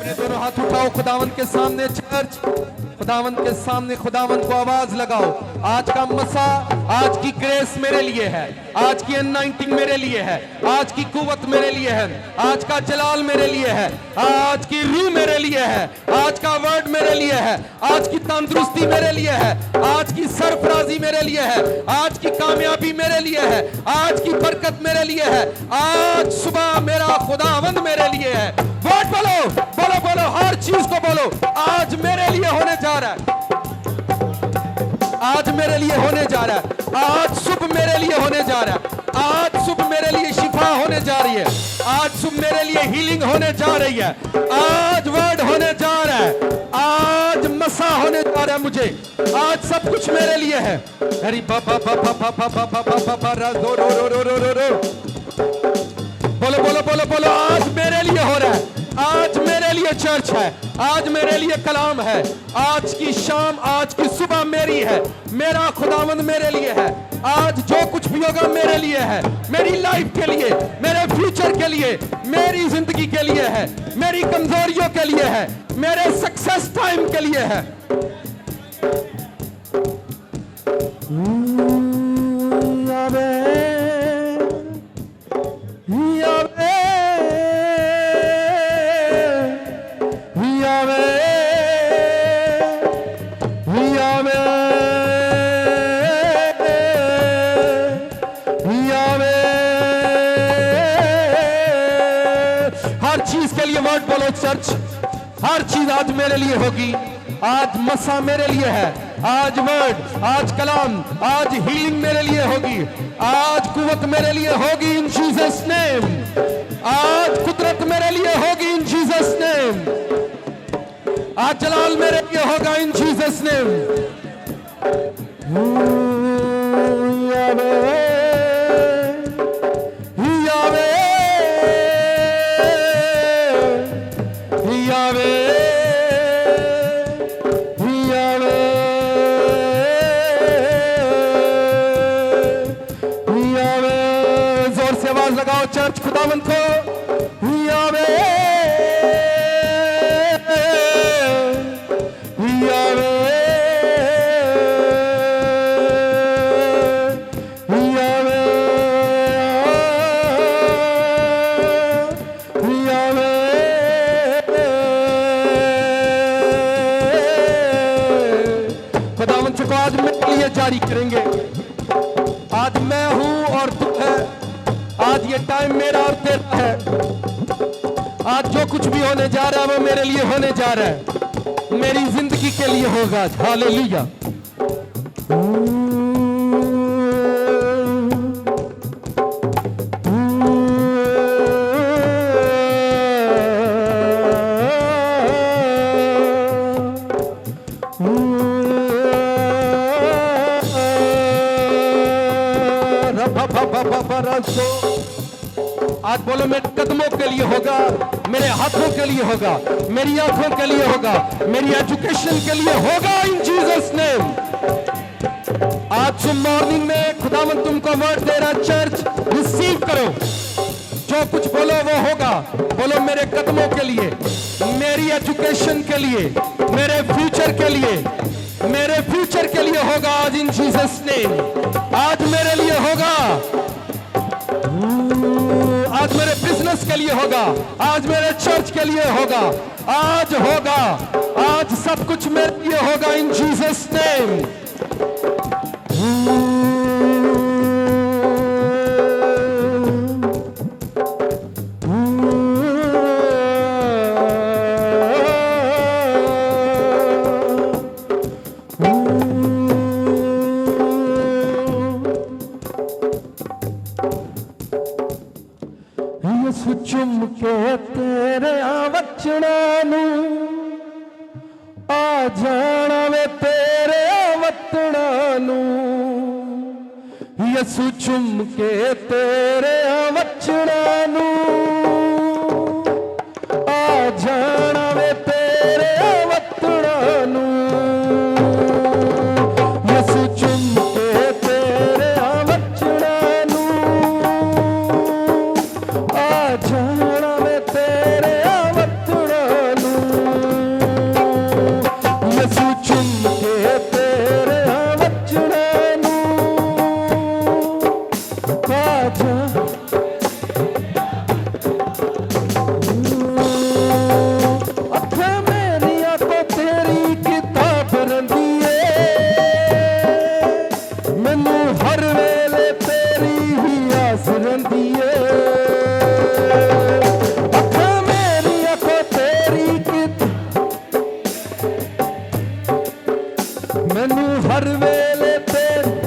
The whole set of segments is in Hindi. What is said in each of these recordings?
अपने दोनों हाथ उठाओ खुदावन के सामने चर्च, खुदावन के सामने खुदावन को आवाज लगाओ। आज का मसा, आज की ग्रेस मेरे लिए है, आज की अनॉइंटिंग मेरे लिए है, आज की कुव्वत मेरे लिए है, आज का जलाल मेरे लिए है, आज की रूह मेरे लिए है, आज का वर्ड मेरे लिए है, आज की तंदुरुस्ती मेरे लिए है, आज की सरफराजी मेरे लिए है, आज की कामयाबी मेरे लिए है, आज की बरकत मेरे लिए है, आज सुबह मेरा खुदावंद मेरे लिए है। वर्ड बोलो बोलो बोलो, हर चीज को बोलो। आज मेरे लिए होने जा रहा है, आज मेरे लिए होने जा रहा है, आज सुबह मेरे लिए होने जा रहा है, आज सुबह मेरे लिए शिफा होने जा रही है, आज सुबह मेरे लिए हीलिंग होने जा रही है, आज वर्ड होने जा रहा है, आज मसा होने जा रहा है मुझे, आज सब कुछ मेरे लिए है। अरे बाबा बाबा बाबा बाबा बाबा रो रो रो रो रो रो रो, बोलो बोलो बोलो बोलो, आज मेरे लिए हो रहा है, आज मेरे लिए चर्च है, आज मेरे लिए कलाम है, आज की शाम, आज की सुबह मेरी है, मेरा खुदावंद मेरे लिए है, आज जो कुछ भी होगा मेरे लिए है, मेरी लाइफ के लिए, मेरे फ्यूचर के लिए, मेरी जिंदगी के लिए है, मेरी कमजोरियों के लिए है, मेरे सक्सेस टाइम के लिए है। चर्च, हर चीज आज मेरे लिए होगी, आज मसा मेरे लिए है, आज वर्ड, आज कलाम, आज हीलिंग मेरे लिए होगी, आज कुव्वत मेरे लिए होगी इन जीसस नेम, आज कुदरत मेरे लिए होगी इन जीसस नेम, आज जलाल मेरे लिए होगा इन जीसस नेम। चर्च खुदावंद को यावे यावे यावे यावे, खुदावंद को आज मेरे लिए जारी करेंगे। आज मैं हूं और तू है, आज ये टाइम मेरा और तेरा है, आज जो कुछ भी होने जा रहा है वो मेरे लिए होने जा रहा है, मेरी जिंदगी के लिए होगा। हालेलुया। आज बोलो मेरे कदमों के लिए होगा, मेरे हाथों के लिए होगा, मेरी आंखों के लिए होगा, मेरी एजुकेशन के लिए होगा इन जीसस नेम। आज सुबह मॉर्निंग में खुदावंद तुमको वर्ड दे रहा, चर्च रिसीव करो, जो कुछ बोलो वो होगा। बोलो मेरे कदमों के लिए, मेरी एजुकेशन के लिए, मेरे फ्यूचर के लिए, मेरे फ्यूचर के लिए होगा आज इन जीसस नेम। आज मेरे लिए होगा, आज मेरे बिजनेस के लिए होगा, आज मेरे चर्च के लिए होगा, आज होगा, आज सब कुछ मेरे लिए होगा इन जीसस नेम। चुम के तेरे वचना नू आ जाना वे तेरे वतना नू, यसु चुम के तेरे वचना नू आ जाना वे तेरे वतना नू, यसु चुम के तेरे वचना नू आ जाना वे तेरे वतना नू। आजा अखे मेरिया तो तेरी किताब रंदिए मैनू हर वेले तेरी ही आस रंदिए अखे मेरिया तो तेरी मैनू हर वेले तेरी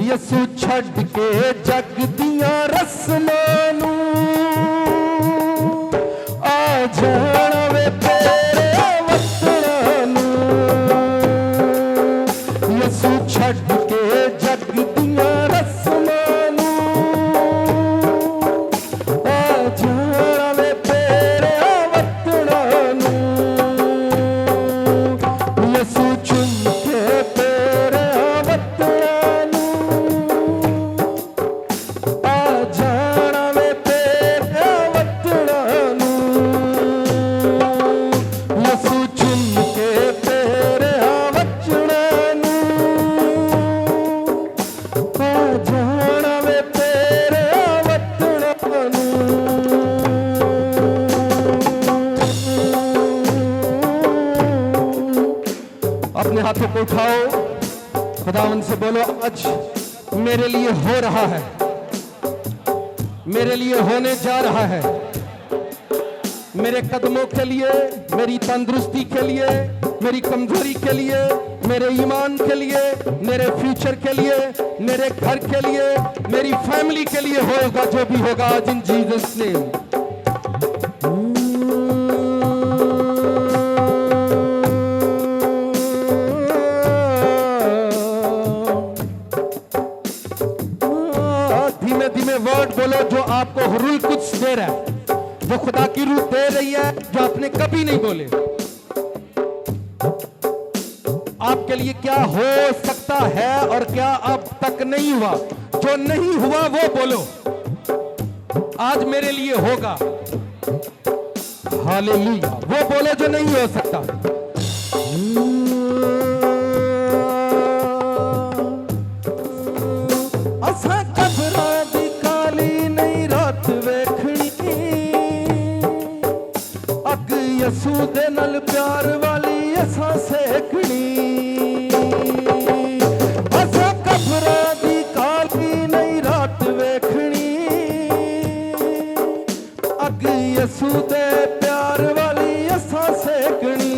यसू छड़ के जग दियां रस्मां नू आ जाना वे तेरे वतनां नू यसू छड़ के जग दियां रस्मां नू आ जाना वे तेरे वतनां नू यसू चुम के तेरे वतनां नू आ जाना वे तेरे वतनां नू यसू चुम के तेरे वचनां नू आ जाना वे तेरे वतनां नू अपने हाथों को उठाओ खुदावन से बोलो आज मेरे लिए हो रहा है मेरे लिए होने जा रहा है मेरे कदमों के लिए मेरी तंदुरुस्ती के लिए मेरी कमजोरी के लिए मेरे ईमान के लिए मेरे फ्यूचर के लिए मेरे घर के लिए मेरी फैमिली के लिए होगा जो भी होगा आज इन जीसस नेम धीमे धीमे वर्ड बोलो जो आपको हुरुल कुछ दे रहा है जो खुदा की रूह दे रही है जो आपने कभी नहीं बोले आपके लिए क्या हो सकता है और क्या अब तक नहीं हुआ जो नहीं हुआ वो बोलो आज मेरे लिए होगा हालेलुया वो बोलो जो नहीं हो सकता असा कबरां दी काली नहीं रात वेखनी अग यसू दे नाल प्यार वाली असा सेकनी असा कबरां दी काली नहीं रात वेखनी अग यसू दे प्यार वाली असा सेकनी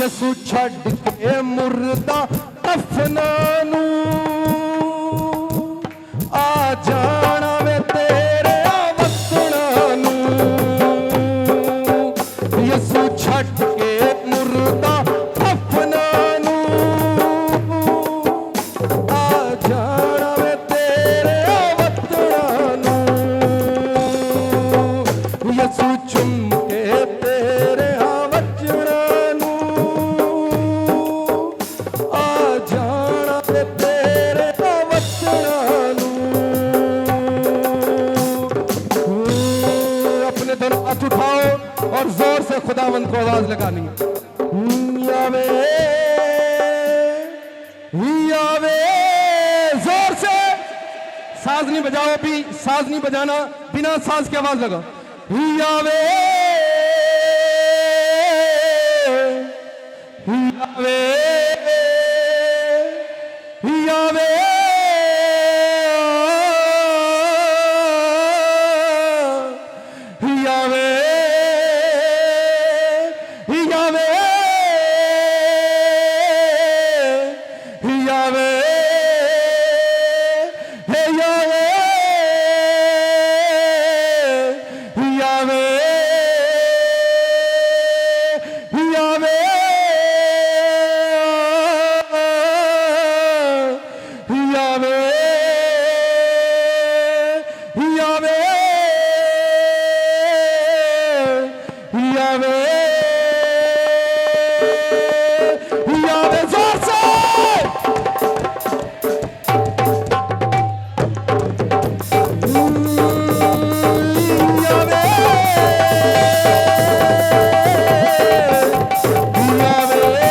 यसू छड़ के मुर्दा दफनां नू आ जाना वे तेरे वतनां नू यसू छड़ के मुर्दा दफनां नू आ जाना वे तेरे वतनां नू यसू चुम के तेरे वचनां नू आ जाना वे तेरे वचनां नू अपने दोनों हाथ उठाओ और जोर से खुदावंद को आवाज लगानी है यावे यावे जोर से साज नहीं बजाओ अभी साज नहीं बजाना बिना साज की आवाज लगाओ यावे यावे यावे यावे यावे यावे हे यावे यावे यावे यावे यावे यावे यावे जोर से यावे यावे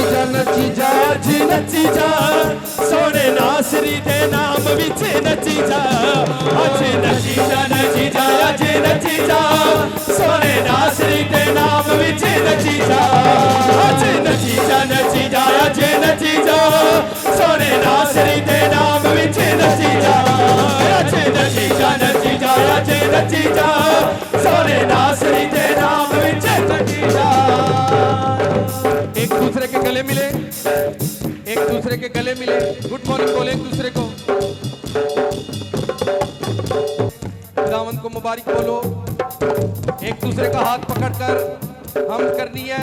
जा नची जा अज नची जा सोने नासरी दे नाम विच नची जा अज नची जा नची जा अज नची जा सोने नासरी दे नाम विच नची जा अज नची जा नची जा अज नची जा सोने नासरी दे नाम विच नची जा अज नची जा नची जा अज नची जा सोने नासरी दे नाम विच नची जा। एक दूसरे के गले मिले, एक दूसरे के गले मिले, गुड मॉर्निंग बोले एक दूसरे को, खुदावंद को मुबारक बोलो। एक दूसरे का हाथ पकड़कर हम करनी है,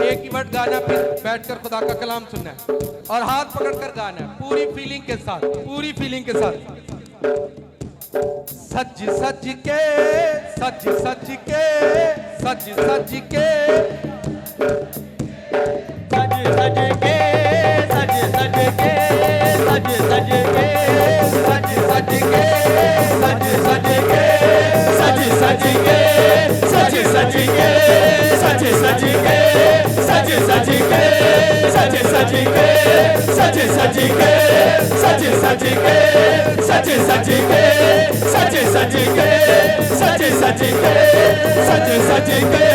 एक ही वर्ड गाना, फिर बैठकर खुदा का कलाम सुनना है और हाथ पकड़कर गाना है पूरी फीलिंग के साथ, पूरी फीलिंग के साथ। सज सज के सज सज के सज सज के सज सज के सज सज के सज सज के सज सज के सज सज के सज सज के सज सज के सज सज के सज सज के सज सज के सज सज के सज सज के सज सज के सज सज के सज सज के सज सज के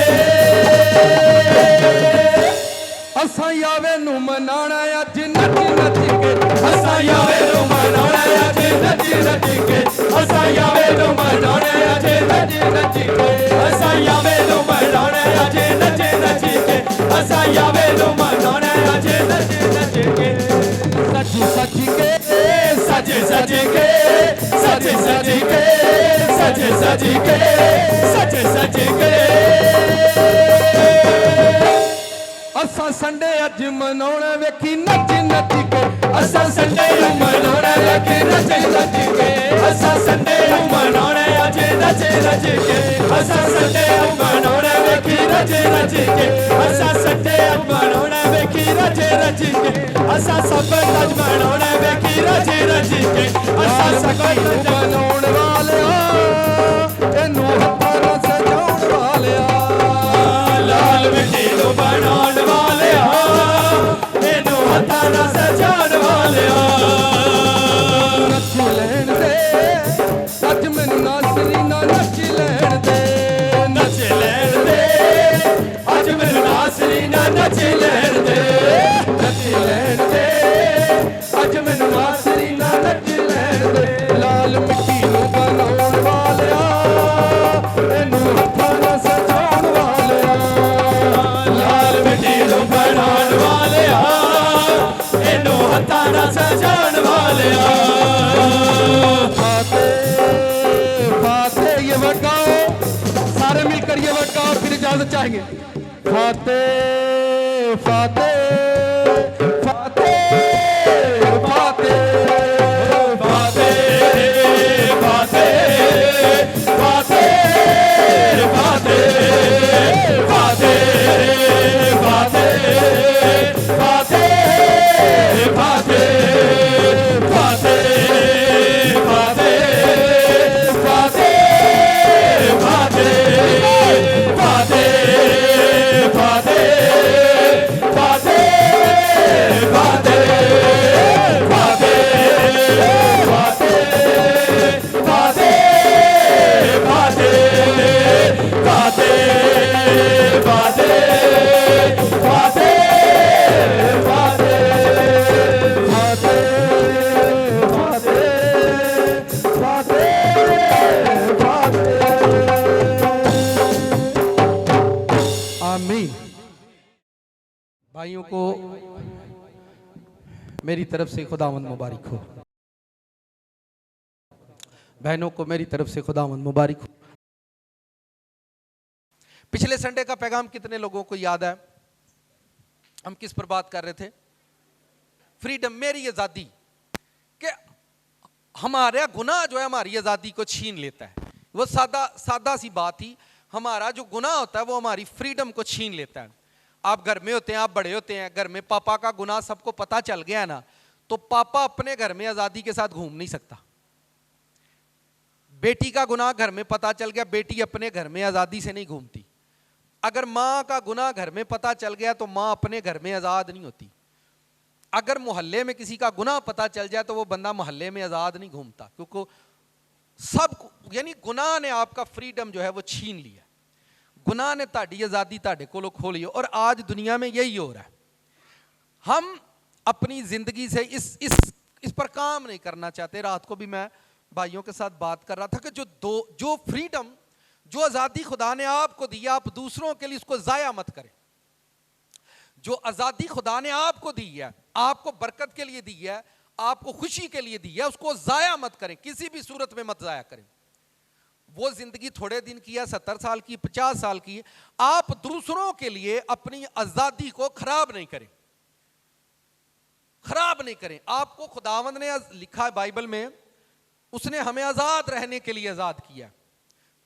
असां यावे नू मनाना अज नच नच के, असां यावे नू मनाना अज नच नच के, असां यावे नू मनाना अज नच नच के, असां यावे नू मनाना अज नच नच के, असां यावे नू मनाना अज नच नच के। सज सज के सज सज के सज सज के सज सज के सज सज के असां संडे अज मनाउणा वेखी नच नच के, असां संडे नू मनाउणा वेखी नच नच के, असां संडे नू मनाउणा अज नच नच के, असां संडे नू मनाउणा वेखी नच नच के, असां संडे नू मनाउणा वेखी नच नच के, असां सबत अज मनाउणा वेखी नच नच के, असां सबत अज मनाउण वालिया एनू हत्थां नाल सजाउण वालिया, लाल मिट्टी नू बनाउण वालिया एनू हत्थां नाल सजाउण वालिया। नच लैण दे अज मैनू नासरी ना नच लैण दे, नच लैण दे अज मेरे नासरी ना नच लैण दे, नच लैण दे अज मैनू नासरी ना नच लैण दे। लाल मिट्टी नू बनाउण वालिया एनू हत्थां नाल सजाउण वालिया, लाल मिट्टी नू बनाउण वालिया एनू हत्थां नाल सजाउण वालिया। फातेह फातेह ये वर्ड गाओ, सारे मिलकर ये वर्ड गाओ, फिर इजाजत चाहेंगे। फातेह फातेह फातेह फातेह फातेह फातेह फातेह फातेह फातेह फातेह फातेह फातेह फातेह फातेह फातेह फातेह आमीन। भाइयों को मेरी तरफ से खुदावंद मुबारक हो, बहनों को मेरी तरफ से खुदावंद मुबारक हो। पिछले संडे का पैगाम कितने लोगों को याद है? हम किस पर बात कर रहे थे? फ्रीडम, मेरी आजादी, कि हमारा गुनाह जो है हमारी आजादी को छीन लेता है। वो सादा सी बात ही, हमारा जो गुनाह होता है वो हमारी फ्रीडम को छीन लेता है। आप घर में होते हैं, आप बड़े होते हैं, घर में पापा का गुनाह सबको पता चल गया ना, तो पापा अपने घर में आजादी के साथ घूम नहीं सकता। बेटी का गुनाह घर में पता चल गया, बेटी अपने घर में आजादी से नहीं घूमती। अगर माँ का गुनाह घर में पता चल गया तो माँ अपने घर में आज़ाद नहीं होती। अगर मोहल्ले में किसी का गुनाह पता चल जाए तो वो बंदा मोहल्ले में आज़ाद नहीं घूमता, क्योंकि सब यानी गुनाह ने आपका फ्रीडम जो है वो छीन लिया, गुनाह ने ताड़ी आज़ादी ताड़े को खो ली। और आज दुनिया में यही हो रहा है। हम अपनी ज़िंदगी से इस पर काम नहीं करना चाहते। रात को भी मैं भाइयों के साथ बात कर रहा था कि जो फ्रीडम, जो आज़ादी खुदा ने आपको दी, आप दूसरों के लिए उसको ज़ाया मत करें। जो आज़ादी खुदा ने आपको दी है, आपको बरकत के लिए दी है, आपको खुशी के लिए दी है, उसको ज़ाया मत करें, किसी भी सूरत में मत ज़ाया करें। वो ज़िंदगी थोड़े दिन की है, 70 साल की, 50 साल की, आप दूसरों के लिए अपनी आज़ादी को खराब नहीं करें, खराब नहीं करें। आपको खुदावंद ने लिखा है बाइबल में, उसने हमें आज़ाद रहने के लिए आज़ाद किया,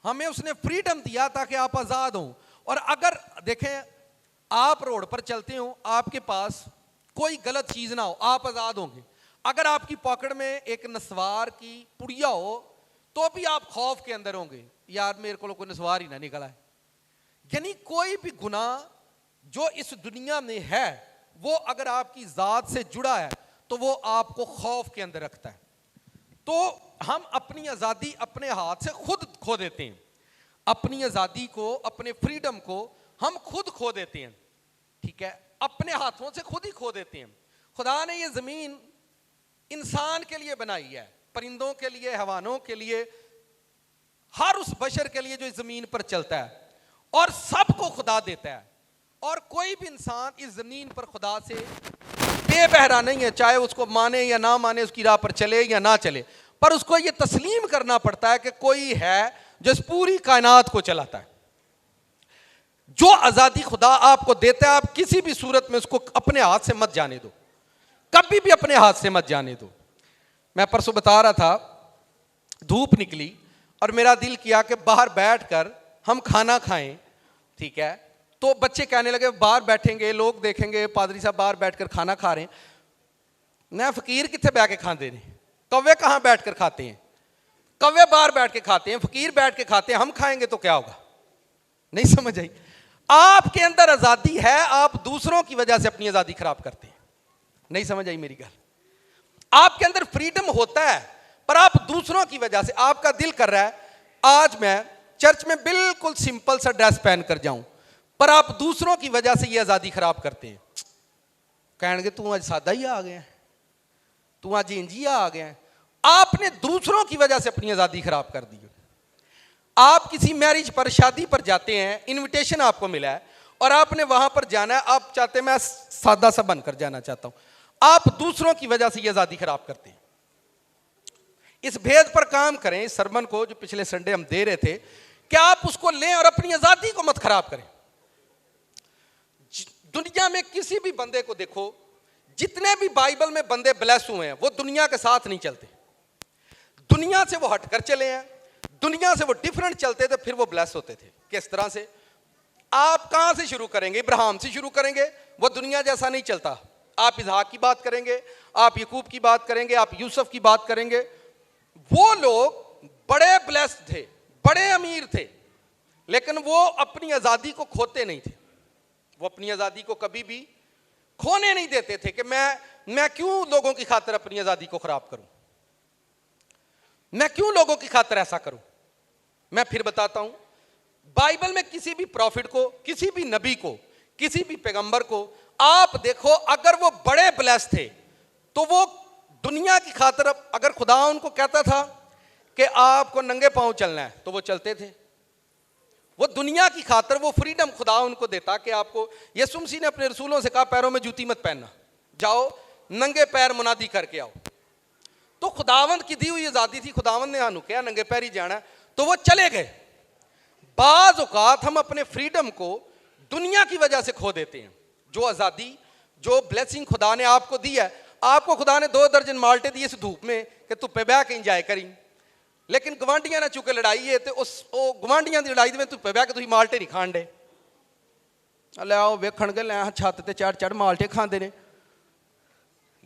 हमें उसने फ्रीडम दिया ताकि आप आज़ाद हों। और अगर देखें, आप रोड पर चलते हो, आपके पास कोई गलत चीज़ ना हो, आप आज़ाद होंगे। अगर आपकी पॉकेट में एक नस्वार की पुड़िया हो तो भी आप खौफ के अंदर होंगे, यार मेरे को कोई नस्वार ही ना निकला है। यानी कोई भी गुनाह जो इस दुनिया में है वो अगर आपकी ज़ात से जुड़ा है तो वो आपको खौफ के अंदर रखता है। तो हम अपनी आज़ादी अपने हाथ से खुद खो देते हैं, अपनी आज़ादी को, अपने फ्रीडम को हम खुद खो देते हैं, ठीक है, अपने हाथों से खुद ही खो देते हैं। खुदा ने ये ज़मीन इंसान के लिए बनाई है, परिंदों के लिए, हैवानों के लिए, हर उस बशर के लिए जो इस ज़मीन पर चलता है, और सबको खुदा देता है। और कोई भी इंसान इस ज़मीन पर खुदा से बेबहरा नहीं है, चाहे उसको माने या ना माने, उसकी राह पर चले या ना चले, पर उसको ये तस्लीम करना पड़ता है कि कोई है जो इस पूरी कायनात को चलाता है। जो आज़ादी खुदा आपको देता है, आप किसी भी सूरत में उसको अपने हाथ से मत जाने दो, कभी भी अपने हाथ से मत जाने दो। मैं परसों बता रहा था, धूप निकली और मेरा दिल किया कि बाहर बैठकर हम खाना खाएं, ठीक है। तो बच्चे कहने लगे बाहर बैठेंगे, लोग देखेंगे पादरी साहब बाहर बैठकर खाना खा रहे हैं। मैं फकीर कितने बैठ के खाते हैं, कौवे कहाँ बैठकर खाते हैं, कौवे बाहर बैठ के खाते हैं, फकीर बैठ के खाते हैं, हम खाएंगे तो क्या होगा? नहीं समझ आई? आपके अंदर आज़ादी है, आप दूसरों की वजह से अपनी आज़ादी खराब करते हैं। नहीं समझ आई मेरी गल? आपके अंदर फ्रीडम होता है, पर आप दूसरों की वजह से, आपका दिल कर रहा है आज मैं चर्च में बिल्कुल सिंपल सा ड्रेस पहन कर जाऊं, पर आप दूसरों की वजह से ये आज़ादी खराब करते हैं। कहेंगे तू आज सादा ही आ गया, तू आज इंजिया आ गया। आपने दूसरों की वजह से अपनी आज़ादी खराब कर दी। आप किसी मैरिज पर, शादी पर जाते हैं, इनविटेशन आपको मिला है और आपने वहां पर जाना है, आप चाहते हैं मैं सादा सा बनकर जाना चाहता हूं, आप दूसरों की वजह से ये आज़ादी खराब करते हैं। इस भेद पर काम करें, इस सरमन को जो पिछले संडे हम दे रहे थे, क्या आप उसको लें और अपनी आज़ादी को मत खराब करें। दुनिया में किसी भी बंदे को देखो, जितने भी बाइबल में बंदे ब्लेस हुए हैं वो दुनिया के साथ नहीं चलते, दुनिया से वो हटकर चले हैं, दुनिया से वो डिफरेंट चलते थे, फिर वो ब्लेस होते थे। किस तरह से? आप कहां से शुरू करेंगे? इब्राहिम से शुरू करेंगे, वो दुनिया जैसा नहीं चलता। आप इसहाक की बात करेंगे, आप यकूब की बात करेंगे, आप यूसुफ की बात करेंगे, वो लोग बड़े ब्लेस्ड थे, बड़े अमीर थे, लेकिन वो अपनी आज़ादी को खोते नहीं थे। वो अपनी आज़ादी को कभी भी खोने नहीं देते थे कि मैं क्यों लोगों की खातिर अपनी आज़ादी को खराब करूं, मैं क्यों लोगों की खातिर ऐसा करूं। मैं फिर बताता हूं, बाइबल में किसी भी प्रॉफिट को, किसी भी नबी को, किसी भी पैगंबर को आप देखो, अगर वो बड़े ब्लेस थे तो वो दुनिया की खातिर, अगर खुदा उनको कहता था कि आपको नंगे पांव चलना है तो वो चलते थे। वो दुनिया की खातिर वो फ्रीडम खुदा उनको देता कि आपको, यीशु मसीह ने अपने रसूलों से कहा पैरों में जूती मत पहनना, जाओ नंगे पैर मुनादी करके आओ। तो खुदावंद की दी हुई आज़ादी थी, खुदावंद ने आनू कहा नंगे पैर ही जाना, तो वो चले गए। बाज़ औक़ात हम अपने फ्रीडम को दुनिया की वजह से खो देते हैं। जो आज़ादी, जो ब्लेसिंग खुदा ने आपको दी है, आपको खुदा ने 2 दर्जन माल्टे दिए इस धूप में कि तू पे बह के इंजॉय करी, लेकिन गवांढियां ने चुके लड़ाई है तो उस गवांढियां की लड़ाई में तू पे बह के तुम माल्टे नहीं खाण डे, ले आओ वेखण के ले छत ते चढ़ चढ़ माल्टे खाते ने।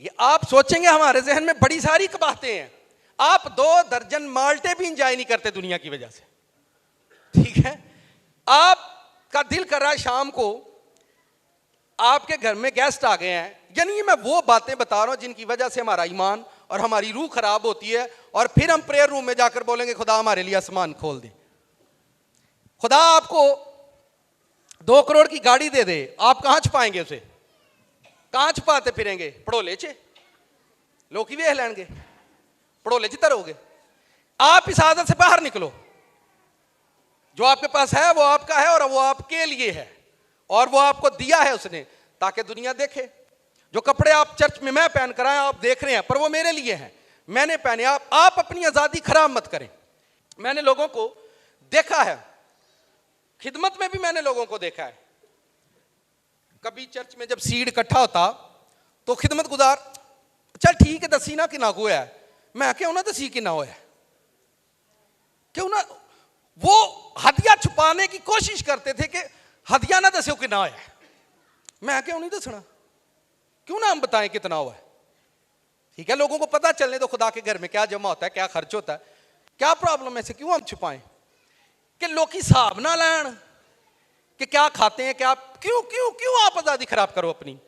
ये आप सोचेंगे हमारे जहन में बड़ी सारी बातें हैं, आप 2 दर्जन माल्टे भी इंजॉय नहीं करते दुनिया की वजह से, ठीक है। आप का दिल कर रहा है शाम को आपके घर में गेस्ट आ गए हैं, यानी मैं वो बातें बता रहा हूं जिनकी वजह से हमारा ईमान और हमारी रूह खराब होती है, और फिर हम प्रेयर रूम में जाकर बोलेंगे खुदा हमारे लिए आसमान खोल दे। खुदा आपको 2 करोड़ की गाड़ी दे दे, आप कहां छुपाएंगे उसे? कहां छुपाते फिरेंगे? पड़ोले चे लोग ही वेख लेंगे, पड़ोले च तरोगे। आप इस आदत से बाहर निकलो। जो आपके पास है वो आपका है और वो आपके लिए है, और वो आपको दिया है उसने ताकि दुनिया देखे। जो कपड़े आप चर्च में मैं पहन कर आया आप देख रहे हैं, पर वो मेरे लिए हैं, मैंने पहने। आप अपनी आजादी खराब मत करें। मैंने लोगों को देखा है, खिदमत में भी मैंने लोगों को देखा है। कभी चर्च में जब सीड इकट्ठा होता तो खिदमत गुजार, चल ठीक है दसी ना कि ना हुआ है, मैं क्यों ना दसी कि ना होया, क्यों ना। वो हदिया छुपाने की कोशिश करते थे कि हदिया ना दस्यो कि ना होया, मैं क्यों नहीं दसना, क्यों ना हम बताएं कितना हुआ है। ठीक है, लोगों को पता चलने तो खुदा के घर में क्या जमा होता है, क्या खर्च होता है, क्या प्रॉब्लम है, से क्यों हम छुपाएं कि लोग हिसाब ना लैन कि क्या खाते हैं, क्या, क्यों क्यों क्यों आप आजादी खराब करो अपनी।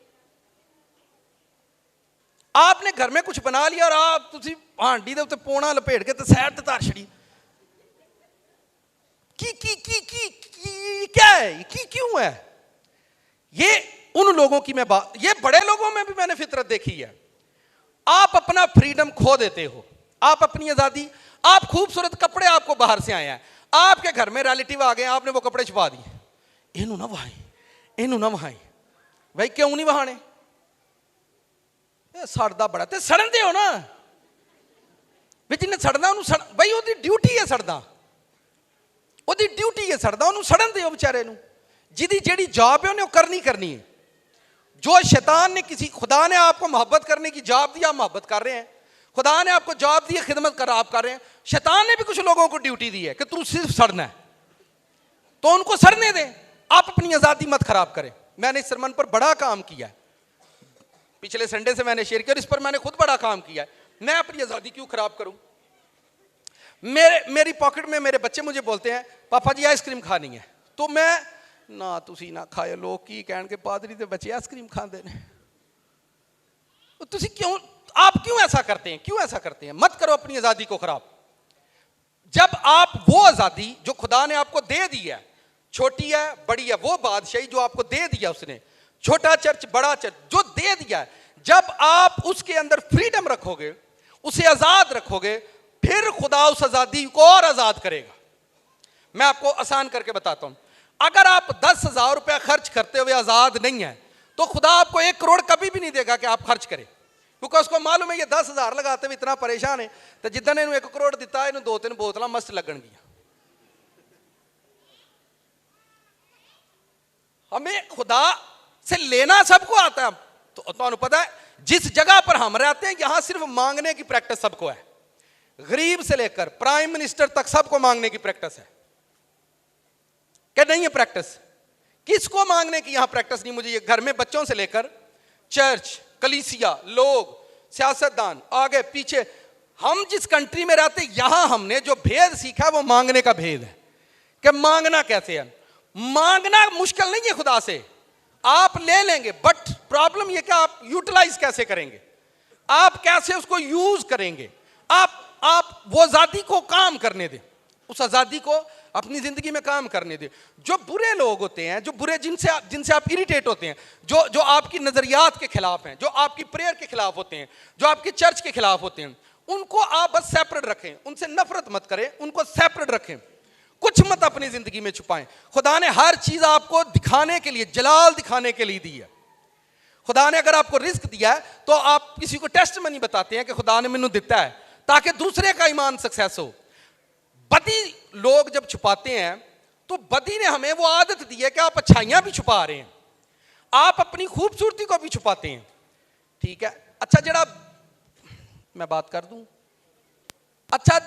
आपने घर में कुछ बना लिया और आप तुसी हांडी दे उत्ते पोना लपेट के ते सैर ते तार छड़ी, क्या है, क्यों है ये? उन लोगों की मैं बात, ये बड़े लोगों में भी मैंने फितरत देखी है। आप अपना फ्रीडम खो देते हो, आप अपनी आजादी, आप खूबसूरत कपड़े आपको बाहर से आए हैं, आपके घर में रिलेटिव आ गए, आपने वो कपड़े छुपा दिए, इनू ना वहाए, इनू ना वहाए। भाई क्यों नहीं वहाने? सड़दा बड़ा ते सड़न दे हो ना, जिन्हें सड़ना उन्होंने भाई वो ड्यूटी है सड़दा, ਉਹਦੀ ਡਿਊਟੀ ਹੈ ਸੜਦਾ, ਉਹਨੂੰ ਸੜਨ ਦਿਓ ਵਿਚਾਰੇ ਨੂੰ। ਜਿਹਦੀ ਜਿਹੜੀ जॉब है उन्हें करनी करनी है। जो शैतान ने किसी, खुदा ने आपको मोहब्बत करने की जॉब दी, आप मोहब्बत कर रहे हैं। खुदा ने आपको जॉब दी है, खिदमत कर आप कर रहे हैं। शैतान ने भी कुछ लोगों को ड्यूटी दी है कि तू सिर्फ सड़ना है, तो उनको सड़ने दें, आप अपनी आज़ादी मत खराब करें। मैंने इस सरमन पर बड़ा काम किया है, पिछले संडे से मैंने शेयर किया, और इस पर मैंने खुद बड़ा काम किया है। मैं अपनी आज़ादी क्यों खराब करूं? मेरी पॉकेट में मेरे बच्चे मुझे बोलते हैं पापा जी आइसक्रीम खानी है, तो मैं ना तुसी ना खाए, लोग की कहन के पादरी दे बच्चे आइसक्रीम खाते हैं, तुसी क्यों, आप क्यों ऐसा करते हैं, क्यों ऐसा करते हैं? मत करो अपनी आज़ादी को खराब। जब आप वो आज़ादी जो खुदा ने आपको दे दी है, छोटी है बड़ी है, वो बादशाही जो आपको दे दिया उसने, छोटा चर्च बड़ा चर्च जो दे दिया है, जब आप उसके अंदर फ्रीडम रखोगे, उसे आज़ाद रखोगे, फिर खुदा उस आज़ादी को और आज़ाद करेगा। मैं आपको आसान करके बताता हूं, अगर आप 10,000 रुपया खर्च करते हुए आज़ाद नहीं है, तो खुदा आपको 1 करोड़ कभी भी नहीं देगा कि आप खर्च करें, क्योंकि उसको मालूम है ये 10,000 लगाते हुए इतना परेशान है, तो जिद्दन इन्हों 1 करोड़ दिता है, इन्हों 2-3 बोतल मस्त लगनगियां। हमें खुदा से लेना सबको आता है। तो तुम्हें पता है जिस जगह पर हम रहते हैं, यहां सिर्फ मांगने की प्रैक्टिस सबको है, गरीब से लेकर प्राइम मिनिस्टर तक सबको मांगने की प्रैक्टिस है। क्या नहीं है प्रैक्टिस? किसको मांगने की यहां प्रैक्टिस नहीं? मुझे ये घर में बच्चों से लेकर चर्च, कलीसिया, लोग, सियासतदान, आगे पीछे, हम जिस कंट्री में रहते यहां हमने जो भेद सीखा वो मांगने का भेद है कि मांगना कैसे है। मांगना मुश्किल नहीं है खुदा से, आप ले लेंगे, बट प्रॉब्लम यह कि आप यूटिलाइज कैसे करेंगे, आप कैसे उसको यूज करेंगे। आप वो आजादी को काम करने दें, उस आजादी को अपनी जिंदगी में काम करने दें। जो बुरे लोग होते हैं, जो बुरे जिनसे आप इरिटेट होते हैं, जो आपकी नजरियात के खिलाफ हैं, जो आपकी प्रेयर के खिलाफ होते हैं, जो आपकी चर्च के खिलाफ होते हैं, उनको आप बस सेपरेट रखें, उनसे नफरत मत करें, उनको सेपरेट रखें, कुछ मत अपनी जिंदगी में छुपाएं। खुदा ने हर चीज आपको दिखाने के लिए, जलाल दिखाने के लिए दी है। खुदा ने अगर आपको रिस्क दिया है तो आप किसी को टेस्टमनी बताते हैं कि खुदा ने मैंने दिता है, ताकि दूसरे का ईमान सक्सेस हो। बदी लोग जब छुपाते हैं तो बदी ने हमें वो आदत दी है कि आप अच्छाइयां भी छुपा रहे हैं, आप अपनी खूबसूरती को भी छुपाते हैं। ठीक है, अच्छा जरा मैं बात कर दूं, अच्छा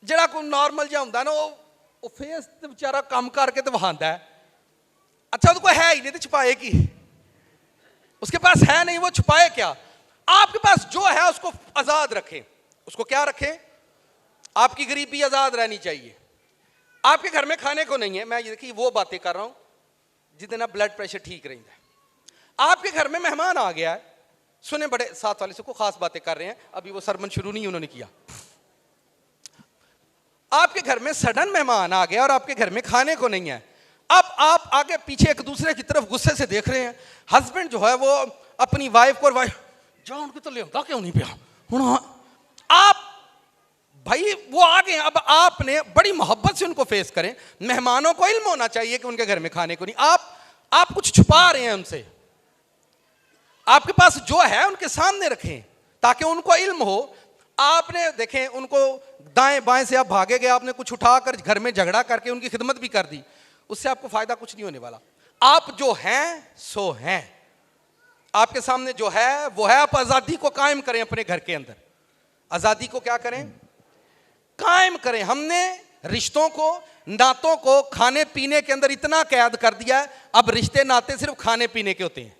जरा कोई नॉर्मल जिहा हुंदा ना, वो फेस ते बेचारा काम करके तो वहांदा है, अच्छा उसको है ही नहीं तो छुपाए की, उसके पास है नहीं, वो छुपाए क्या? आपके पास जो है उसको आजाद रखें। उसको क्या रखें? आपकी गरीबी आजाद रहनी चाहिए, आपके घर में खाने को नहीं है, मैं ये देखिए वो बातें कर रहा हूं जितना ब्लड प्रेशर ठीक रहता है। आपके घर में मेहमान आ गया है, सुने बड़े साथ वाले से को खास बातें कर रहे हैं, अभी वो सरमन शुरू नहीं उन्होंने किया। आपके घर में सडन मेहमान आ गया और आपके घर में खाने को नहीं है। अब आप आगे पीछे एक दूसरे की तरफ गुस्से से देख रहे हैं। हस्बैंड जो है वो अपनी वाइफ को, वाइफ जाओ उनको तो ले आता क्यों नहीं पिया हूं, आप भाई वो आ गए, अब आपने बड़ी मोहब्बत से उनको फेस करें। मेहमानों को इल्म होना चाहिए कि उनके घर में खाने को नहीं, आप कुछ छुपा रहे हैं उनसे। आपके पास जो है उनके सामने रखें ताकि उनको इल्म हो। आपने देखें उनको दाएं बाएं से आप भागे गए, आपने कुछ उठाकर घर में झगड़ा करके उनकी खिदमत भी कर दी, उससे आपको फायदा कुछ नहीं होने वाला। आप जो हैं सो हैं, आपके सामने जो है वो है। आप आजादी को कायम करें अपने घर के अंदर, आजादी को क्या करें, कायम करें। हमने रिश्तों को, नातों को खाने पीने के अंदर इतना कैद कर दिया है, अब रिश्ते नाते सिर्फ खाने पीने के होते हैं।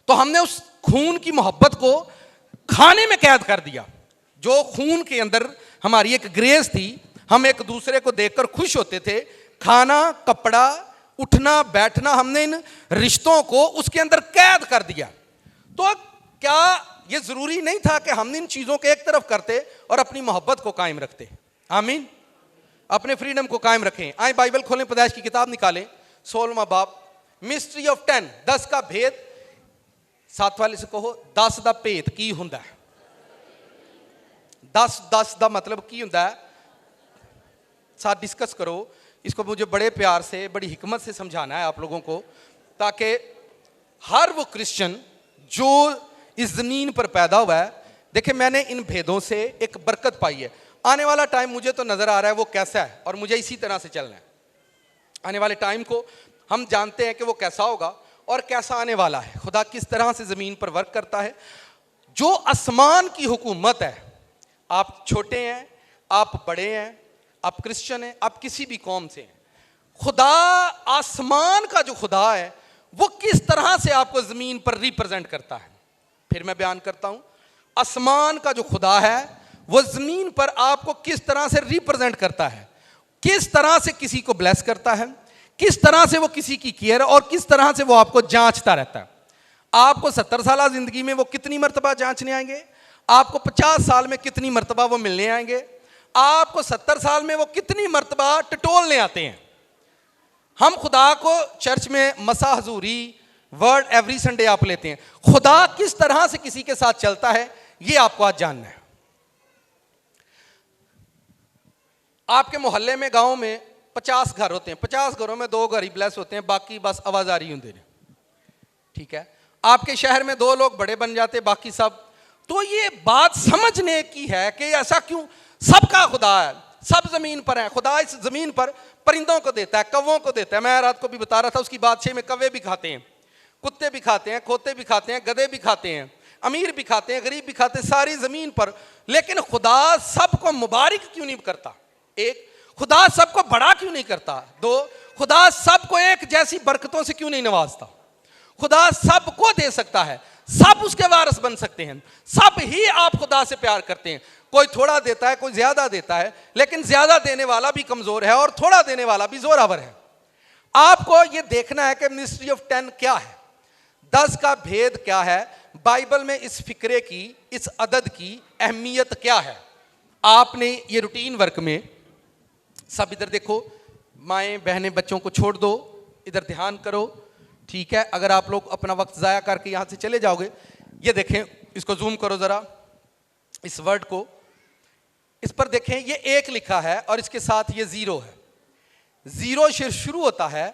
तो हमने उस खून की मोहब्बत को खाने में कैद कर दिया। जो खून के अंदर हमारी एक ग्रेस थी, हम एक दूसरे को देखकर खुश होते थे, खाना, कपड़ा, उठना बैठना, हमने इन रिश्तों को उसके अंदर कैद कर दिया। तो क्या ये जरूरी नहीं था कि हम इन चीजों को एक तरफ करते और अपनी मोहब्बत को कायम रखते? आमीन, अपने फ्रीडम को कायम रखें। आए बाइबल खोलें, पैदाइश की किताब निकालें, 16वां बाब, मिस्ट्री ऑफ 10, 10 का भेद। साथ वाले से कहो 10 दा भेद की हुंदा है। 10 दा मतलब की हुंदा है, साथ डिस्कस करो इसको। मुझे बड़े प्यार से, बड़ी हिकमत से समझाना है आप लोगों को, ताकि हर वो क्रिश्चियन जो इस जमीन पर पैदा हुआ है, देखिए मैंने इन भेदों से एक बरकत पाई है। आने वाला टाइम मुझे तो नजर आ रहा है वो कैसा है, और मुझे इसी तरह से चलना है। आने वाले टाइम को हम जानते हैं कि वो कैसा होगा और कैसा आने वाला है। खुदा किस तरह से जमीन पर वर्क करता है। जो आसमान की हुकूमत है, आप छोटे हैं, आप बड़े हैं, आप क्रिश्चियन हैं, आप किसी भी कौम से हैं, खुदा आसमान का जो खुदा है वो किस तरह से आपको जमीन पर रिप्रेजेंट करता है। फिर मैं बयान करता हूं, आसमान का जो खुदा है वो जमीन पर आपको किस तरह से रिप्रेजेंट करता है, किस तरह से किसी को ब्लेस करता है, किस तरह से वो किसी की केयर और किस तरह से वो आपको जांचता रहता है। आपको 70 साल जिंदगी में वो कितनी मर्तबा जांचने आएंगे, आपको 50 साल में कितनी मर्तबा वो मिलने आएंगे, आपको 70 साल में वो कितनी मर्तबा टटोलने आते हैं। हम खुदा को चर्च में मसा हजूरी वर्ड एवरी संडे आप लेते हैं। खुदा किस तरह से किसी के साथ चलता है ये आपको आज जानना है। आपके मोहल्ले में, गांव में 50 घर होते हैं, 50 घरों में 2 घर ही ब्लेस होते हैं, बाकी बस आवाजारी होंगे। ठीक है, आपके शहर में 2 लोग बड़े बन जाते, बाकी सब। तो ये बात समझने की है कि ऐसा क्यों, सबका खुदा है, सब जमीन पर है। खुदा इस जमीन पर परिंदों को देता है, कौवों को देता है। मैं रात को भी बता रहा था, उसकी बादशाह में कौवे भी खाते हैं, कुत्ते भी खाते हैं, खोते भी खाते हैं, गधे भी खाते हैं, अमीर भी खाते हैं, गरीब भी खाते हैं, सारी जमीन पर। लेकिन खुदा सबको मुबारक क्यों नहीं करता? एक, खुदा सबको बड़ा क्यों नहीं करता? 2, खुदा सबको एक जैसी बरकतों से क्यों नहीं नवाजता? खुदा सबको दे सकता है, सब उसके वारिस बन सकते हैं, सब ही आप खुदा से प्यार करते हैं। कोई थोड़ा देता है, कोई ज्यादा देता है, लेकिन ज्यादा देने वाला भी कमजोर है और थोड़ा देने वाला भी जोरावर है। आपको यह देखना है कि मिस्ट्री ऑफ 10 क्या है, 10 का भेद क्या है, बाइबल में इस फिक्रे की, इस अदद की अहमियत क्या है। आपने ये रूटीन वर्क में सब इधर देखो, माएँ बहनें बच्चों को छोड़ दो, इधर ध्यान करो। ठीक है, अगर आप लोग अपना वक्त ज़ाया करके यहाँ से चले जाओगे, ये देखें, इसको जूम करो ज़रा, इस वर्ड को, इस पर देखें, ये 1 लिखा है और इसके साथ ये 0 है। 0 से शुरू होता है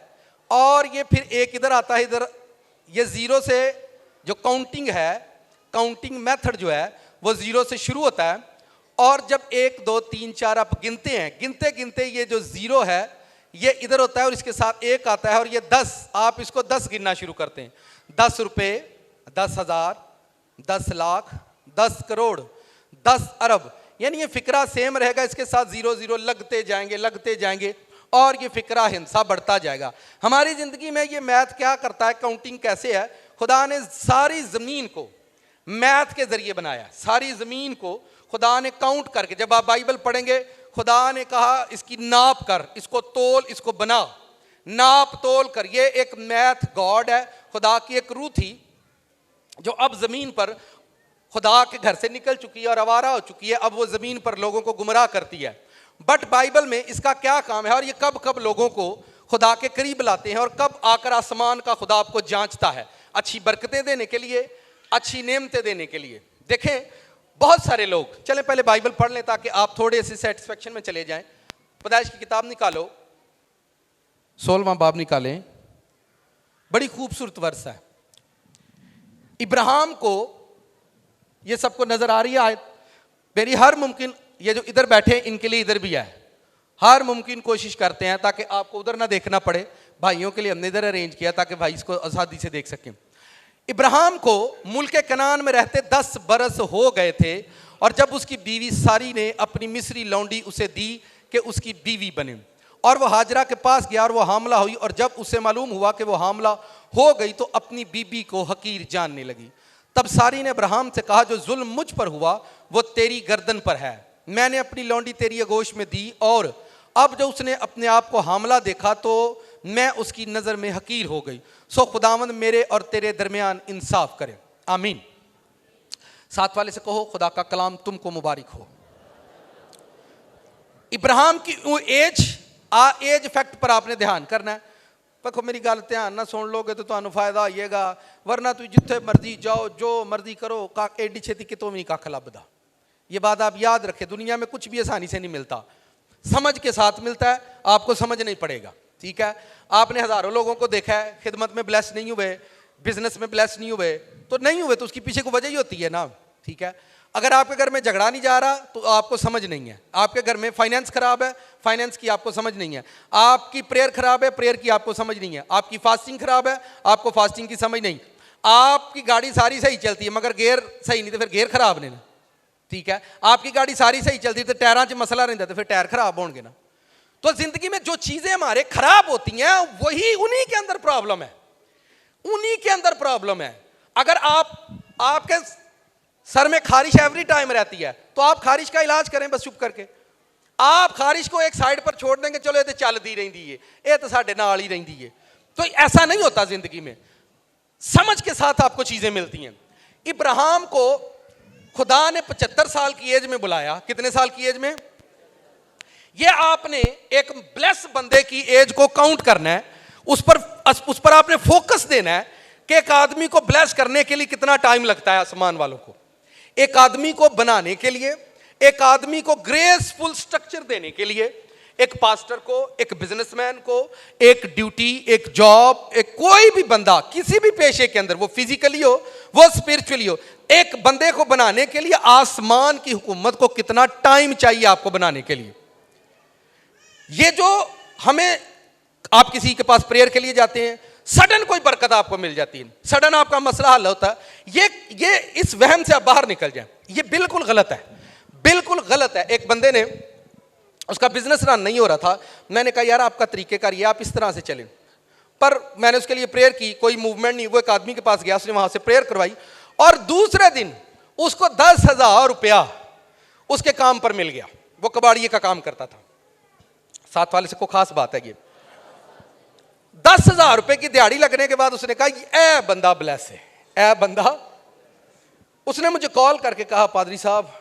और ये फिर 1 इधर आता है, इधर ये 0 से जो काउंटिंग है, काउंटिंग मेथड जो है वो 0 से शुरू होता है। और जब 1 2 3 4 आप गिनते हैं, गिनते गिनते ये जो 0 है ये इधर होता है और इसके साथ 1 आता है और ये 10, आप इसको 10 गिनना शुरू करते हैं। 10 रुपए, 10,000, 10 लाख, 10 करोड़, 10 अरब, यानी ये फिक्रा सेम रहेगा, इसके साथ 0 0 लगते जाएंगे और ये फिक्रा हिंसा बढ़ता जाएगा। हमारी जिंदगी में ये मैथ क्या करता है, काउंटिंग कैसे है? खुदा ने सारी जमीन को मैथ के जरिए बनाया, सारी जमीन को खुदा ने काउंट करके। जब आप बाइबल पढ़ेंगे, खुदा ने कहा इसकी नाप कर, इसको तोल, इसको बना, नाप तोल कर। ये एक मैथ गॉड है, खुदा की एक रूह थी जो अब जमीन पर खुदा के घर से निकल चुकी है और आवारा हो चुकी है। अब वो जमीन पर लोगों को गुमराह करती है। बट बाइबल में इसका क्या काम है और ये कब कब लोगों को खुदा के करीब लाते हैं और कब आकर आसमान का खुदा आपको जांचता है, अच्छी बरकतें देने के लिए, अच्छी नेमतें देने के लिए। देखें बहुत सारे लोग, चलें पहले बाइबल पढ़ लें ताकि आप थोड़े से सेटिस्फेक्शन में चले जाएं। पैदाइश की किताब निकालो, 16वां बाब निकालें, बड़ी खूबसूरत वर्ष है। इब्राहिम को, ये सबको नजर आ रही है आयत मेरी, हर मुमकिन, ये जो इधर बैठे इनके लिए इधर भी है, हर मुमकिन कोशिश करते हैं ताकि आपको उधर ना देखना पड़े। भाइयों के लिए हमने इधर अरेंज किया ताकि भाई इसको आसानी से देख सकें। इब्राहिम को मुल्क कनान में रहते 10 बरस हो गए थे और जब उसकी बीवी सारी ने अपनी मिस्री लौंडी उसे दी कि उसकी बीवी बने, और वो हाजरा के पास गया और वो हामला हुई, और जब उसे मालूम हुआ कि वो हामला हो गई तो अपनी बीबी को हकीर जानने लगी। तब सारी ने अब्राहम से कहा, जो जुल्म मुझ पर हुआ वो तेरी गर्दन पर है, मैंने अपनी लौंडी तेरी आगोश में दी, और अब जो उसने अपने आप को हामला देखा तो मैं उसकी नज़र में हकीर हो गई। सो खुदावंद मेरे और तेरे दरमियान इंसाफ करे, आमीन। साथ वाले से कहो, खुदा का कलाम तुमको मुबारक हो। इब्राहिम की एज फैक्ट पर आपने ध्यान करना है। देखो मेरी गल ध्यान ना सुन लोगे तो तुम्हें फायदा होइएगा, वरना तुम जिथे मर्जी जाओ, जो मर्जी करो, एडी छेती कितों भी नहीं कख लभदा। ये बात आप याद रखें, दुनिया में कुछ भी आसानी से नहीं मिलता, समझ के साथ मिलता है, आपको समझ नहीं पड़ेगा, ठीक है। आपने हज़ारों लोगों को देखा है खिदमत में ब्लेस नहीं हुए, बिजनेस में ब्लेस नहीं हुए, तो नहीं हुए तो उसकी पीछे को वजह ही होती है ना, ठीक है। अगर आपके घर में झगड़ा नहीं जा रहा तो आपको समझ नहीं है, आपके घर में फाइनेंस खराब है, फाइनेंस की आपको समझ नहीं है, आपकी प्रेयर खराब है, प्रेयर की आपको समझ नहीं है, आपकी फास्टिंग खराब है, आपको फास्टिंग की समझ नहीं, आपकी गाड़ी सारी सही चलती है मगर गेयर सही नहीं तो फिर गेयर खराब नहीं, ठीक है। आपकी गाड़ी सारी सही चलती है तो टायरों 'च मसला रहता तो फिर टायर खराब होंगे ना। तो जिंदगी में जो चीजें हमारे खराब होती हैं वही उन्हीं के अंदर प्रॉब्लम है, उन्हीं के अंदर प्रॉब्लम है। अगर आपके सर में खारिश एवरी टाइम रहती है तो आप खारिश का इलाज करें बस चुप करके। आप खारिश को एक साइड पर छोड़ देंगे, चलो ये तो चलती रही है, ये तो साढ़े नाल ही रही है, तो ऐसा नहीं होता जिंदगी में। समझ के साथ आपको चीजें मिलती हैं। इब्राहिम को खुदा ने 75 साल की एज में बुलाया। कितने साल की एज में? ये आपने एक ब्लेस बंदे की एज को काउंट करना है, उस पर आपने फोकस देना है कि एक आदमी को ब्लेस करने के लिए कितना टाइम लगता है आसमान वालों को, एक आदमी को बनाने के लिए, एक आदमी को ग्रेसफुल स्ट्रक्चर देने के लिए, एक पास्टर को, एक बिजनेसमैन को, एक ड्यूटी, एक जॉब, एक कोई भी बंदा किसी भी पेशे के अंदर, वो फिजिकली हो वो स्पिरिचुअली हो, एक बंदे को बनाने के लिए आसमान की हुकूमत को कितना टाइम चाहिए आपको बनाने के लिए। ये जो हमें, आप किसी के पास प्रेयर के लिए जाते हैं, सडन कोई बरकत आपको मिल जाती है, सडन आपका मसला हल होता है, ये इस वहम से आप बाहर निकल जाए, ये बिल्कुल गलत है, बिल्कुल गलत है। एक बंदे ने, उसका बिजनेस रन नहीं हो रहा था, मैंने कहा यार आपका तरीक़ेकार ये, आप इस तरह से चलें, पर मैंने उसके लिए प्रेयर की, कोई मूवमेंट नहीं। वो एक आदमी के पास गया, उसने वहां से प्रेयर करवाई और दूसरे दिन उसको 10,000 रुपया उसके काम पर मिल गया। वो कबाड़िए का काम करता था। साथ वाले से को खास बात है, ये 10,000 रुपए की दिहाड़ी लगने के बाद उसने कहा ए बंदा ब्लेस है, ए बंदा। उसने मुझे कॉल करके कहा, पादरी साहब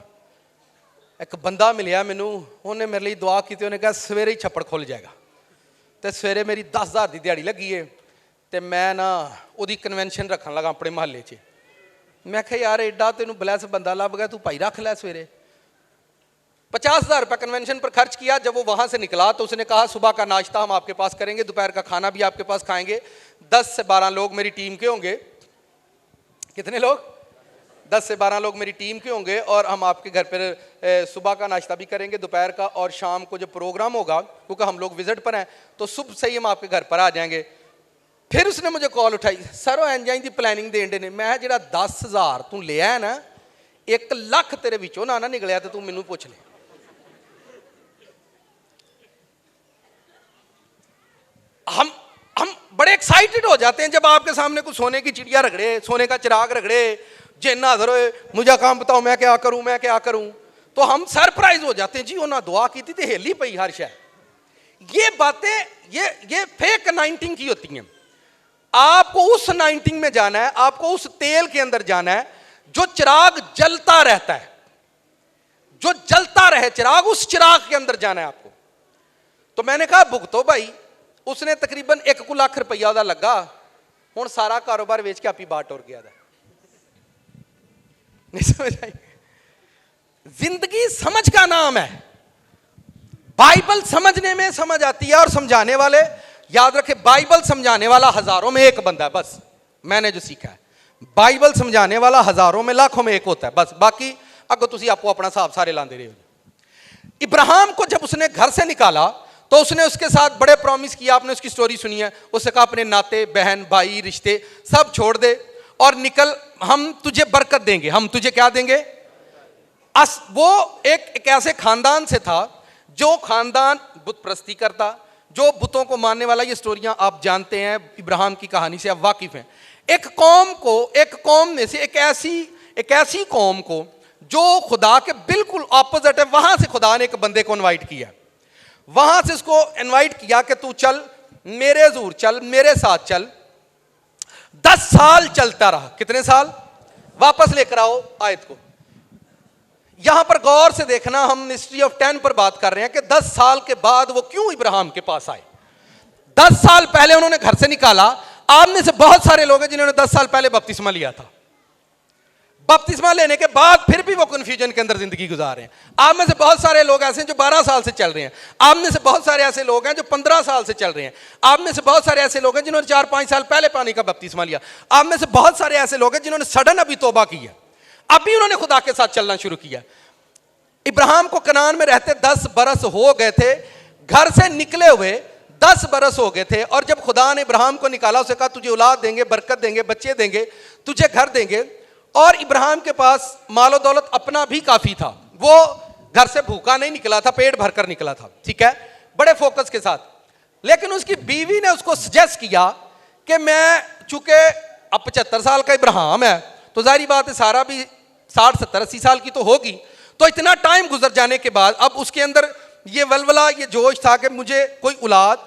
एक बंदा मिलिया मैनू, उन्हें मेरे लिए दुआ की, उन्हें कहा सवेरे ही छप्पड़ खुल जाएगा, तो सवेरे मेरी 10,000 की दिहाड़ी लगी है, तो मैं ना उसकी कन्वेंशन रखन लगा अपने महल्ले च। मैं कहा यार एडा तेन ब्लैस बंदा लभ गया, तू भाई रख लै सवेरे। 50,000 रुपये कन्वेंशन पर खर्च किया। जब वो वहाँ से निकला तो उसने कहा सुबह का नाश्ता हम आपके पास करेंगे, दोपहर का खाना भी आपके पास खाएंगे, 10 से 12 लोग मेरी टीम के होंगे। कितने लोग? 10 से 12 लोग मेरी टीम के होंगे, और हम आपके घर पर सुबह का नाश्ता भी करेंगे, दोपहर का, और शाम को जब प्रोग्राम होगा, क्योंकि हम लोग विजिट पर हैं, तो सुबह से ही हम आपके घर पर आ जाएंगे। फिर उसने मुझे कॉल उठाई, सर वो एंजाइन की प्लैनिंग देंदे ने। मैं जो 10,000 तू लिया है ना, 1 लाख तेरे विचों ना निकलिया तो तू मैनू पूछ ले। हम बड़े एक्साइटेड हो जाते हैं जब आपके सामने कुछ सोने की चिड़िया रगड़े, सोने का चिराग रगड़े, जे नाज़र होए, मुझे काम बताओ मैं क्या करूं, मैं क्या करूं। तो हम सरप्राइज हो जाते हैं जी उन्हें दुआ की थी तो हिली पई हर शय। ये बातें ये फेक अनाइंटिंग की होती हैं। आपको उस अनाइंटिंग में जाना है, आपको उस तेल के अंदर जाना है जो चिराग जलता रहता है, जो जलता रहे चिराग, उस चिराग के अंदर जाना है आपको। तो मैंने कहा भुगतो भाई। उसने तकरीबन 1 लाख रुपया उदा लगा, हुण सारा कारोबार वेच के आपी बाट और गया था। नहीं समझ आई? जिंदगी समझ का नाम है। बाइबल समझने में समझ आती है और समझाने वाले, याद रखे बाइबल समझाने वाला हजारों में एक बंदा है बस। मैंने जो सीखा है बाइबल समझाने वाला हजारों में लाखों में एक होता है बस। बाकी अगर तुसी आपको अपना हिसाब सारे लांदे रहे हो। इब्राहिम को जब उसने घर से निकाला तो उसने उसके साथ बड़े प्रॉमिस किया। आपने उसकी स्टोरी सुनी है। उसने कहा अपने नाते बहन भाई रिश्ते सब छोड़ दे और निकल, हम तुझे बरकत देंगे। हम तुझे क्या देंगे? वो एक ऐसे खानदान से था जो खानदान बुत प्रस्ती करता, जो बुतों को मानने वाला। ये स्टोरियां आप जानते हैं, इब्राहिम की कहानी से आप वाकिफ हैं। एक कौम में से एक ऐसी कौम को जो खुदा के बिल्कुल ऑपोजिट है, वहां से खुदा ने एक बंदे को इनवाइट किया। वहां से उसको इनवाइट किया कि तू चल मेरे ज़ूर चल, मेरे साथ चल। 10 साल चलता रहा। कितने साल? वापस लेकर आओ आयत को। यहां पर गौर से देखना, हम हिस्ट्री ऑफ 10 पर बात कर रहे हैं कि 10 साल के बाद वो क्यों इब्राहिम के पास आए। 10 साल पहले उन्होंने घर से निकाला। आप में से बहुत सारे लोग हैं जिन्होंने 10 साल पहले बपतिस्मा लिया था। बपतिस्मा लेने के बाद फिर भी वो कंफ्यूजन के अंदर जिंदगी गुजार रहे हैं। आप में से बहुत सारे लोग ऐसे हैं जो 12 साल से चल रहे हैं। आप में से बहुत सारे ऐसे लोग हैं जो 15 साल से चल रहे हैं। आप में से बहुत सारे ऐसे लोग हैं जिन्होंने 4-5 साल पहले पानी का बपतिस्मा लिया। आप में से बहुत सारे ऐसे लोग हैं जिन्होंने सडन अभी तौबा की है, अभी उन्होंने खुदा के साथ चलना शुरू किया। इब्राहिम को कनान में रहते 10 बरस हो गए थे, घर से निकले हुए 10 बरस हो गए थे। और जब खुदा ने इब्राहिम को निकाला, उसे कहा तुझे औलाद देंगे, बरकत देंगे, बच्चे देंगे, तुझे घर देंगे। और इब्राहिम के पास मालो दौलत अपना भी काफी था। वो घर से भूखा नहीं निकला था, पेट भरकर निकला था, ठीक है, बड़े फोकस के साथ। लेकिन उसकी बीवी ने उसको सजेस्ट किया कि मैं, चूंकि अब 75 साल का इब्राहिम है तो जाहिर बात है सारा भी 60, 70, 80 साल की तो होगी। तो इतना टाइम गुजर जाने के बाद अब उसके अंदर ये वलवला, ये जोश था कि मुझे कोई औलाद,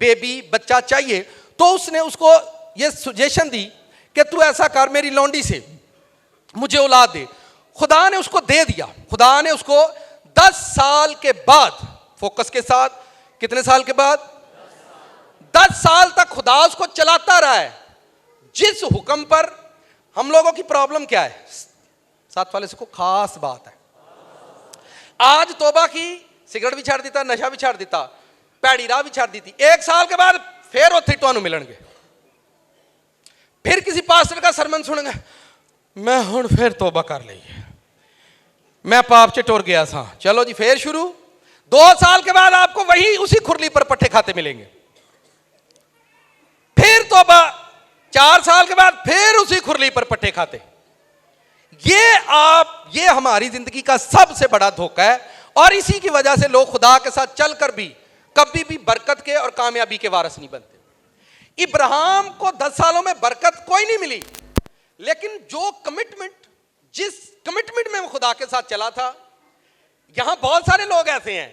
बेबी, बच्चा चाहिए। तो उसने उसको ये सजेशन दी कि तू ऐसा कर, मेरी लौंडी से मुझे औलाद दे। खुदा ने उसको दे दिया। खुदा ने उसको 10 साल के बाद, फोकस के साथ, कितने साल के बाद? 10 साल तक खुदा उसको चलाता रहा है जिस हुक्म पर। हम लोगों की प्रॉब्लम क्या है? साथ वाले से को खास बात है, आज तौबा की, सिगरेट भी छाड़ देता, नशा भी छाड़ देता, पैड़ी राह भी छाड़ दी थी। 1 साल के बाद फिर उत्थे तुहानू मिलणगे, फिर किसी पास्टर का सरमन सुनेंगे, मैं हुण फिर तौबा कर ली, मैं पाप च टुर गया था, चलो जी फिर शुरू। 2 साल के बाद आपको वही उसी खुरली पर पट्टे खाते मिलेंगे। फिर तौबा, 4 साल के बाद फिर उसी खुरली पर पट्टे खाते। ये हमारी जिंदगी का सबसे बड़ा धोखा है। और इसी की वजह से लोग खुदा के साथ चलकर भी कभी भी बरकत के और कामयाबी के वारिस नहीं बनते। इब्राहिम को 10 सालों में बरकत कोई नहीं मिली, लेकिन जो कमिटमेंट, जिस कमिटमेंट में वो खुदा के साथ चला था। यहां बहुत सारे लोग ऐसे हैं,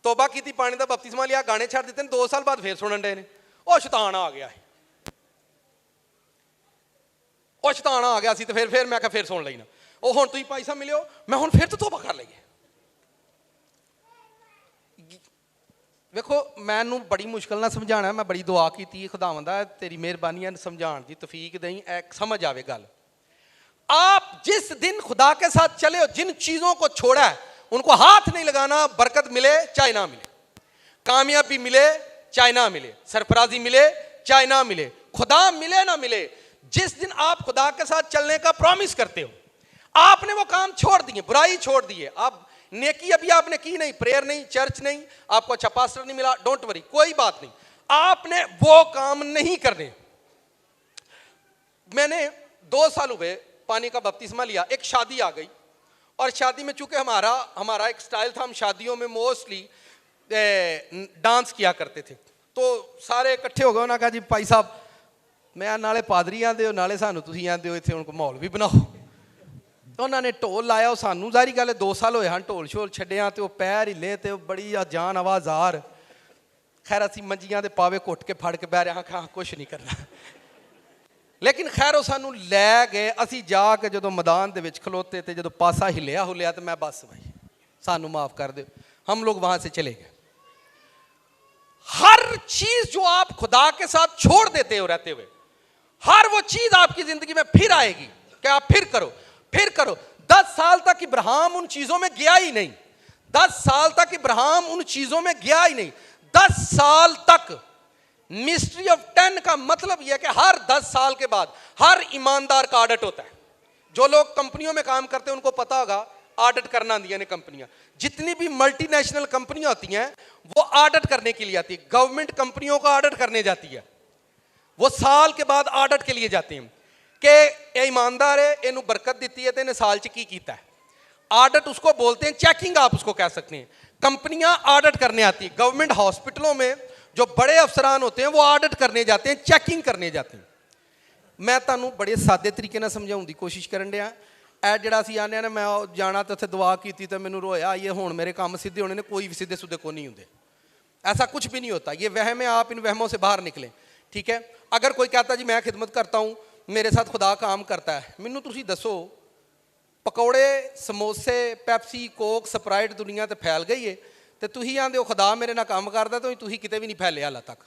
तौबा की थी, पानी का बपतिस्मा लिया, गाने छाड़ देते हैं, 2 साल बाद फिर सुनन डे ने, ओ शैतान आ गया है, ओ शैतान आ गया सी, तो फिर मैं फिर सुन लेना, ओ हुण तुसीं भाई साहब मिलियो, मैं हुण फिर तो तौबा कर लईए। वेखो, मैनू बड़ी मुश्किल ना समझाना, मैं बड़ी दुआ की खुदावंदा तेरी मेहरबानी है, समझाने की तौफीक दें, एक समझ आवे गल। आप जिस दिन खुदा के साथ चले हो, जिन चीजों को छोड़ा है उनको हाथ नहीं लगाना। बरकत मिले चाहे ना मिले, कामयाबी मिले चाहे ना मिले, सरफराजी मिले चाहे ना मिले, खुदा मिले ना मिले, जिस दिन आप खुदा के साथ चलने का प्रॉमिस करते हो, आपने वो काम छोड़ दिए, बुराई छोड़ दी है। आप नेकी अभी आपने की नहीं, प्रेयर नहीं, चर्च नहीं, आपको अच्छा पास्टर नहीं मिला, डोंट वरी, कोई बात नहीं, आपने वो काम नहीं करने। मैंने 2 साल हुए पानी का बपतिस्मा लिया, एक शादी आ गई, और शादी में चूंकि हमारा एक स्टाइल था, हम शादियों में मोस्टली डांस किया करते थे। तो सारे इकट्ठे हो गए, उन्होंने कहा जी भाई साहब, मैं नाले पादरी आंदे हो, नाले सानू तुसीं आंदे हो, इत्थे उनको माहौल भी बनाओ। ਉਹਨਾਂ ਨੇ ਢੋਲ ਲਾਇਆ। ਉਹ ਸਾਨੂੰ ਜ਼ਾਹਰੀ ਗੱਲ ਹੈ 2 ਸਾਲ ਹੋਏ ਹਨ ਢੋਲ ਛੋਲ ਛੱਡਿਆ, ਤੇ ਉਹ ਪੈਰ ਹਿੱਲੇ ਤੇ ਉਹ ਬੜੀ ਜਾਨ ਆਵਾਜ਼ਾਰ। ਖੈਰ ਅਸੀਂ ਮੰਜੀਆਂ ਦੇ ਪਾਵੇ ਘੁੱਟ ਕੇ ਫੜ ਕੇ ਬਹਿ ਰਹੇ ਹਾਂ, ਕੁਛ ਨਹੀਂ ਕਰਨਾ। ਲੇਕਿਨ ਖੈਰ ਉਹ ਸਾਨੂੰ ਲੈ ਗਏ। ਅਸੀਂ ਜਾ ਕੇ ਜਦੋਂ ਮੈਦਾਨ ਦੇ ਵਿੱਚ ਖਲੋਤੇ ਤੇ ਜਦੋਂ ਪਾਸਾ ਹਿੱਲਿਆ ਹੁੱਲਿਆ ਤੇ ਮੈਂ ਬਸ ਭਾਈ सानू माफ कर दो, हम लोग वहां से चले गए। हर चीज जो आप खुदा के साथ छोड़ देते हो रहते हुए, हर वो चीज आपकी जिंदगी में फिर आएगी कि आप फिर करो फिर करो। 10 साल तक इब्राहिम उन चीजों में गया ही नहीं। 10 साल तक इब्राहिम उन चीजों में गया ही नहीं। 10 साल तक मिस्ट्री ऑफ 10 का मतलब यह है कि हर 10 साल के बाद हर ईमानदार का ऑडिट होता है। जो लोग कंपनियों में काम करते हैं उनको पता होगा ऑडिट करना आती है कंपनियां। जितनी भी मल्टीनेशनल कंपनियां होती हैं वो ऑडिट करने के लिए आती है। गवर्नमेंट कंपनियों का ऑडिट करने जाती है, वो साल के बाद ऑडिट के लिए जाते हैं कि ये ईमानदार है, इन्हों बरकत दी है तो इन्हें साल च की कीता है। ऑडिट उसको बोलते हैं, चेकिंग आप उसको कह सकते हैं। कंपनियां ऑडिट करने आती है। गवर्नमेंट हॉस्पिटलों में जो बड़े अफसरान होते हैं वो ऑडिट करने जाते हैं, चेकिंग करने जाते हैं। मैं तुहानूं बड़े सादे तरीके नाल समझाउण दी कोशिश करन दिया। ਇਹ ਜਿਹੜਾ ਅਸੀਂ ਆਨੇ ਨੇ मैं जाना तो उत्थे दुआ की तो मैनू रोया ये हुण मेरे काम सीधे होने ने, कोई भी सीधे सुधे को नहीं होंगे। ऐसा कुछ भी नहीं होता, ये वहम है, आप इन वहमों से बाहर निकले। ठीक है, अगर कोई कहता जी मैं खिदमत करता हूँ, मेरे साथ खुदा काम करता है, मैनू तुसी दसो पकौड़े समोसे पैप्सी कोक स्प्राइट दुनिया तो फैल गई है तो तुसी आंदे हो खुदा मेरे नाल काम करदा, तो तुसी किते भी नहीं फैले हाल तक।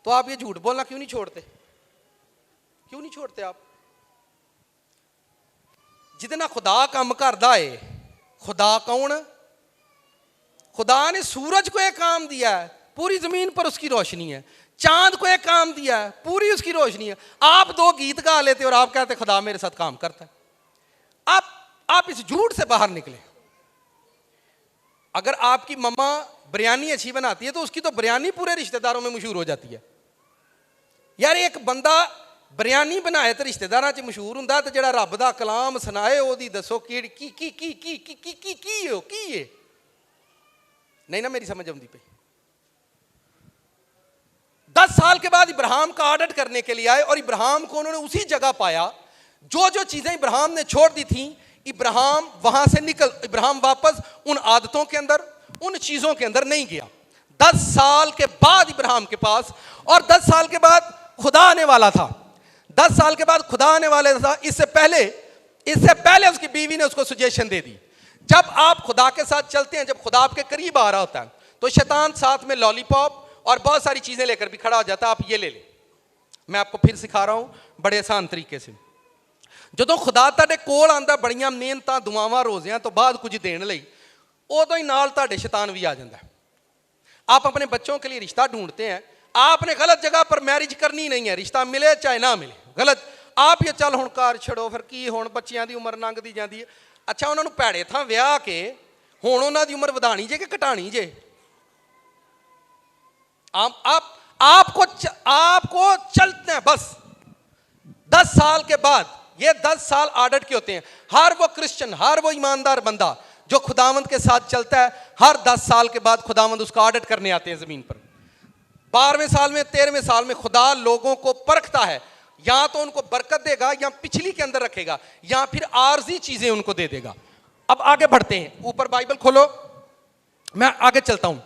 तो आप ये झूठ बोलना क्यों नहीं छोड़ते? क्यों नहीं छोड़ते आप? जिहदे नाल खुदा काम करदा है, खुदा कौन? खुदा ने सूरज को एक काम दिया है, पूरी जमीन पर उसकी रोशनी है। चांद को एक काम दिया है, पूरी उसकी रोशनी है। आप 2 गीत गा लेते और आप कहते खुदा मेरे साथ काम करता है। आप इस झूठ से बाहर निकले। अगर आपकी मम्मा बिरयानी अच्छी बनाती है तो उसकी तो बिरयानी पूरे रिश्तेदारों में मशहूर हो जाती है। यार एक बंदा बिरयानी बनाए तो रिश्तेदारों च मशहूर हुंदा, तो जिहड़ा रब दा कलाम सुनाए ओदी दसो की है? नहीं ना, मेरी समझ आउंदी पई। 10 साल के बाद इब्राहिम का ऑडिट करने के लिए आए और इब्राहिम को उन्होंने उसी जगह पाया जो जो चीजें इब्राहिम ने छोड़ दी थी। इब्राहिम वहां से इब्राहिम वापस उन आदतों के अंदर, उन चीजों के अंदर नहीं गया। 10 साल के बाद इब्राहिम के पास, और 10 साल के बाद खुदा आने वाला था। 10 साल के बाद खुदा आने वाले था। इससे पहले उसकी बीवी ने उसको सजेशन दे दी। जब आप खुदा के साथ चलते हैं, जब खुदा आपके करीब आ रहा होता है, तो शैतान साथ में लॉलीपॉप और बहुत सारी चीजें लेकर भी खड़ा हो जाता है। आप ये ले लें, मैं आपको फिर सिखा रहा हूं बड़े आसान तरीके से। ਜਦੋਂ खुदा ਤੁਹਾਡੇ ਕੋਲ ਆਂਦਾ ਬੜੀਆਂ ਮਿਹਨਤਾਂ ਦੁਆਵਾਂ ਰੋਜ਼ਿਆਂ ਤੋਂ ਬਾਅਦ ਕੁਝ ਦੇਣ ਲਈ, ਉਦੋਂ ਹੀ ਨਾਲ ਤੁਹਾਡੇ शैतान भी आ जाता है। आप अपने बच्चों के लिए रिश्ता ढूंढते हैं, आपने गलत जगह पर मैरिज करनी नहीं है, रिश्ता मिले चाहे ना मिले, गलत। आप ये चल हुण कार छड़ो, फिर की हुण बच्चियां दी उम्र लंघदी जांदी है। अच्छा उन्हां नूं भैड़े थां विआह के हुण उन्हां दी उम्र वधाणी जे कि घटाणी जे? आपको चलते हैं बस। 10 साल के बाद, ये 10 साल ऑडिट के होते हैं। हर वो क्रिश्चियन, हर वो ईमानदार बंदा जो खुदावंद के साथ चलता है, हर 10 साल के बाद खुदावंद उसका ऑडिट करने आते हैं जमीन पर। 12वें साल में, 13वें साल में खुदा लोगों को परखता है, या तो उनको बरकत देगा या पिछली के अंदर रखेगा, या फिर आर्जी चीजें उनको दे देगा। अब आगे बढ़ते हैं, ऊपर बाइबल खोलो, मैं आगे चलता हूं,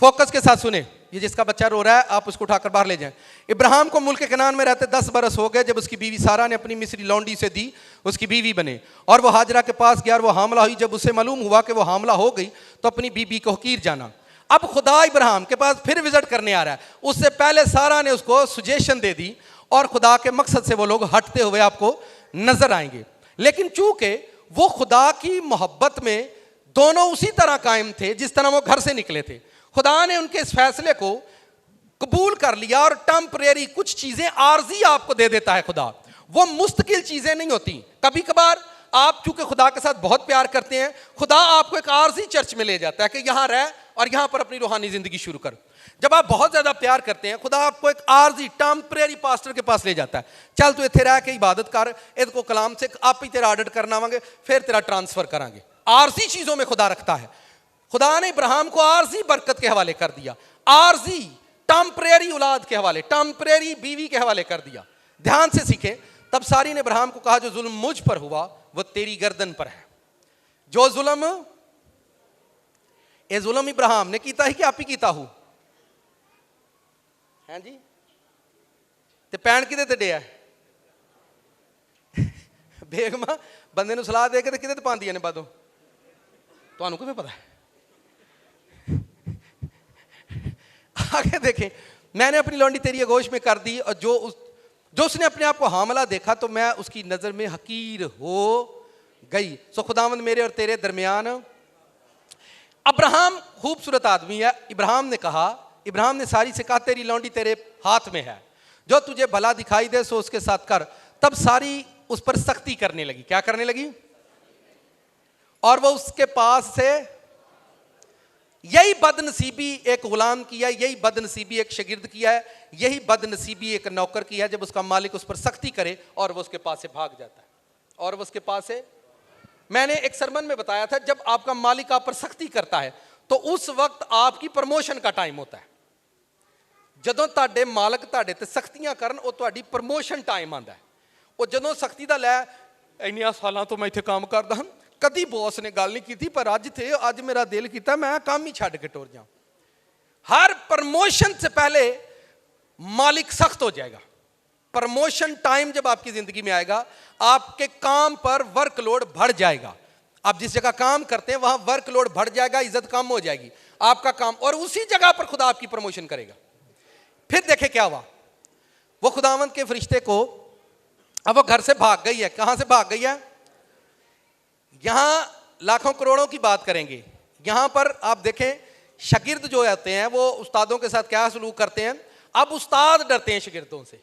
फोकस के साथ सुने। ये जिसका बच्चा रो रहा है आप उसको उठाकर बाहर ले जाएं। इब्राहिम को मुल्क कनान में रहते 10 बरस हो गए जब उसकी बीवी सारा ने अपनी मिस्री लौंडी से दी उसकी बीवी बने, और वो हाजरा के पास गया और वो हामला हुई। जब उसे मालूम हुआ कि वो हामला हो गई तो अपनी बीबी को हकीर जाना। अब खुदा इब्राहिम के पास फिर विजिट करने आ रहा है। उससे पहले सारा ने उसको सुजेशन दे दी और खुदा के मकसद से वो लोग हटते हुए आपको नजर आएंगे। लेकिन चूंकि वो खुदा की मोहब्बत में दोनों उसी तरह कायम थे जिस तरह वो घर से निकले थे। खुदा ने उनके इस फैसले को कबूल कर लिया और टेम्परेरी कुछ चीजें आर्जी आपको दे देता है खुदा। वो मुस्तकिल चीजें नहीं होती। कभी कभार आप चूंकि खुदा के साथ बहुत प्यार करते हैं, खुदा आपको एक आर्जी चर्च में ले जाता है कि यहां रह और यहां पर अपनी रूहानी जिंदगी शुरू कर। जब आप बहुत ज्यादा प्यार करते हैं, खुदा आपको एक आर्जी टेम्परेरी पास्टर के पास ले जाता है। चल तू इत्थे रह के इबादत कर, इसको कलाम से आप ही तेरा ऑडिट करना आवांगे, फिर तेरा ट्रांसफर करांगे। आर्जी चीजों में खुदा रखता है। खुदा ने इब्राहिम को आर्जी बरकत के हवाले कर दिया, आर्जी टेम्परेरी औलाद के हवाले, टेम्परेरी बीवी के हवाले कर दिया। ध्यान से सीखें, तब सारी ने इब्राहिम को कहा, जो जुल्म मुझ पर हुआ वो तेरी गर्दन पर है। जो जुल्म ये जुल्म इब्राहिम ने कीता ही कि आप ही कीता हूं हैं जी, ते पैण किदे ते डिया बेगमा बंदे नूं सलाह दे के ते किदे ते पांदियां ने बादों, तुहानूं किवें पता है? आगे देखें, मैंने अपनी लौंडी तेरी आगोश में कर दी, और जो उसने अपने आप को हामला देखा तो मैं उसकी नजर में हकीर हो गई। सो खुदावंद मेरे और तेरे दरमियान। अब्राहम खूबसूरत आदमी है। इब्राहिम ने सारी से कहा, तेरी लौंडी तेरे हाथ में है, जो तुझे भला दिखाई दे सो उसके साथ कर। तब सारी उस पर सख्ती करने लगी। क्या करने लगी? और वो उसके पास से, यही बदनसीबी एक गुलाम की है, यही बदनसीबी एक शागिर्द की है, यही बदनसीबी एक नौकर की है, जब उसका मालिक उस पर सख्ती करे और वो उसके पास से भाग जाता है। और वो उसके पास से, मैंने एक सरमन में बताया था, जब आपका मालिक आप पर सख्ती करता है तो उस वक्त आपकी प्रमोशन का टाइम होता है। ਜਦੋਂ ਤੁਹਾਡੇ ਮਾਲਕ ਤੁਹਾਡੇ ਤੇ ਸਖਤੀਆਂ ਕਰਨ, ਉਹ ਤੁਹਾਡੀ ਪ੍ਰਮੋਸ਼ਨ ਟਾਈਮ ਆਂਦਾ ਹੈ। ਉਹ ਜਦੋਂ ਸਖਤੀ ਦਾ ਲੈ, ਇੰਨੀਆਂ ਸਾਲਾਂ ਤੋਂ ਮੈਂ ਇੱਥੇ ਕੰਮ ਕਰਦਾ ਹਾਂ, ਕਦੀ ਬੌਸ ਨੇ ਗੱਲ ਨਹੀਂ ਕੀਤੀ, ਪਰ ਅੱਜ ਮੇਰਾ ਦਿਲ ਕੀਤਾ ਮੈਂ ਕੰਮ ਹੀ ਛੱਡ ਕੇ ਟੁਰ ਜਾਵਾਂ। हर प्रमोशन से पहले मालिक सख्त हो जाएगा। प्रमोशन टाइम जब आपकी जिंदगी में आएगा, आपके काम पर वर्कलोड बढ़ जाएगा। आप जिस जगह काम करते हैं वहां वर्कलोड बढ़ जाएगा, इज्जत कम हो जाएगी आपका काम, और उसी जगह पर खुदा आपकी प्रमोशन करेगा। फिर देखे क्या हुआ, वो खुदावंद के फरिश्ते को, अब वो घर से भाग गई है। कहां से भाग गई है? यहां लाखों करोड़ों की बात करेंगे। यहां पर आप देखें, शागिर्द जो होते हैं वो उस्तादों के साथ क्या सलूक करते हैं। अब उस्ताद डरते हैं शागिर्दों से।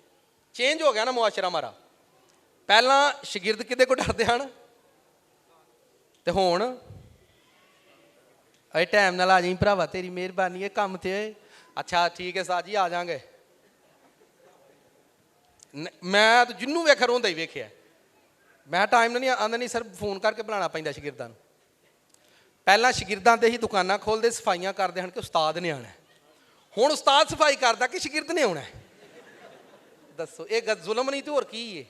चेंज हो गया ना मुआशरा हमारा। पहला शागिर्द किदे को डरते हैं ते हुण अरे टाइम नाल आ जाई भरावा, तेरी मेहरबानी है, काम ते अच्छा ठीक है साजी आ जाएंगे। मैं तो जिन्नू वेख रोंदा ही वेखिया, मैं टाइम नहीं आंदा, नहीं सिर्फ फोन करके बुलाना पैंदा शागिर्दां नूं। पहला शागिर्दां दे ही दुकानां खोलदे, सफाइयां करदे हन कि उस्ताद ने आना है। हुण उस्ताद सफाई करदा कि शागिर्द ने आना है? दसो, ये जुल्म नहीं तो और की है?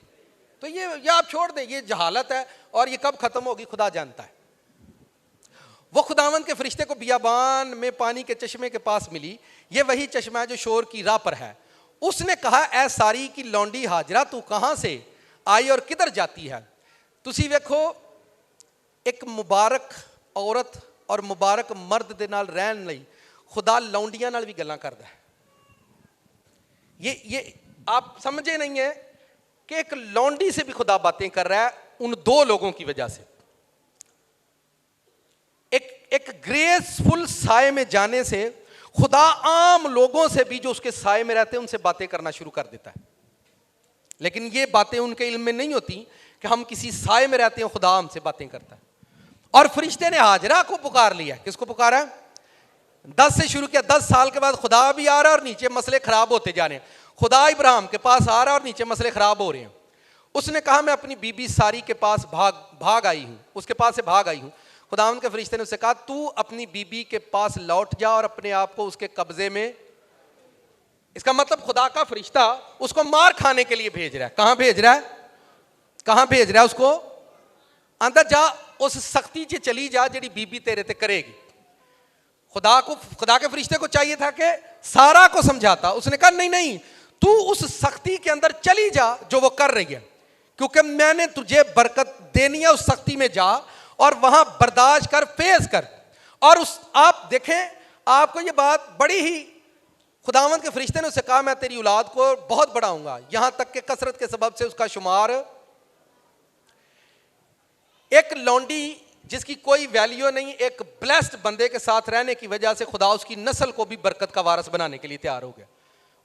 तो ये आप छोड़ दें, ये जहालत है, और ये कब खत्म होगी खुदा जानता है। वो खुदावंद के फरिश्ते को बियाबान में पानी के चश्मे के पास मिली। ये वही चश्मा है जो शोर की राह पर है। उसने कहा, ऐ सारी की लौंडी हाजरा, तू कहां से आई और किधर जाती है? तुसी वेखो, एक मुबारक औरत और मुबारक मर्द दे नाल रहन लई खुदा लौंडियां नाल भी गल्लां करदा है। ये आप समझे नहीं है कि एक लौंडी से भी खुदा बातें कर रहा है, उन दो लोगों की वजह से। एक ग्रेसफुल साए में जाने से खुदा आम लोगों से भी जो उसके साए में रहते हैं उनसे बातें करना शुरू कर देता है। लेकिन ये बातें उनके इल्म में नहीं होती कि हम किसी साए में रहते हैं, खुदा हमसे बातें करता है। और फरिश्ते ने हाजरा को पुकार लिया। किसको पुकारा? 10 से शुरू किया। 10 साल के बाद खुदा भी आ रहा है और नीचे मसले खराब होते जा रहे हैं। खुदा इब्राहिम के पास आ रहा है और नीचे मसले खराब हो रहे हैं। उसने कहा, मैं अपनी बीबी सारी के पास भाग आई हूं, उसके पास से भाग आई हूं। खुदावंद के फरिश्ते ने उससे कहा, तू अपनी बीबी के पास लौट जा और अपने आप को उसके कब्जे में। इसका मतलब खुदा का फरिश्ता उसको मार खाने के लिए भेज रहा है। कहां भेज रहा है? कहां भेज रहा है उसको? अंदर जा, उस सख्ती से चली जा जेडी बीबी तेरे ते करेगी। खुदा के फरिश्ते को चाहिए था कि सारा को समझाता। उसने कहा, नहीं, तू उस सख्ती के अंदर चली जा जो वो कर रही है, क्योंकि मैंने तुझे बरकत देनी है। उस सख्ती में जा और वहां बर्दाश्त कर, फेस कर। और आप देखें, आपको ये बात बड़ी ही, खुदावंद के फरिश्ते ने उससे कहा, मैं तेरी औलाद को बहुत बढ़ाऊंगा, यहां तक कि कसरत के सबब से उसका शुमार। एक लौंडी जिसकी कोई वैल्यू नहीं, एक ब्लेस्ड बंदे के साथ रहने की वजह से खुदा उसकी नस्ल को भी बरकत का वारिस बनाने के लिए तैयार हो गया।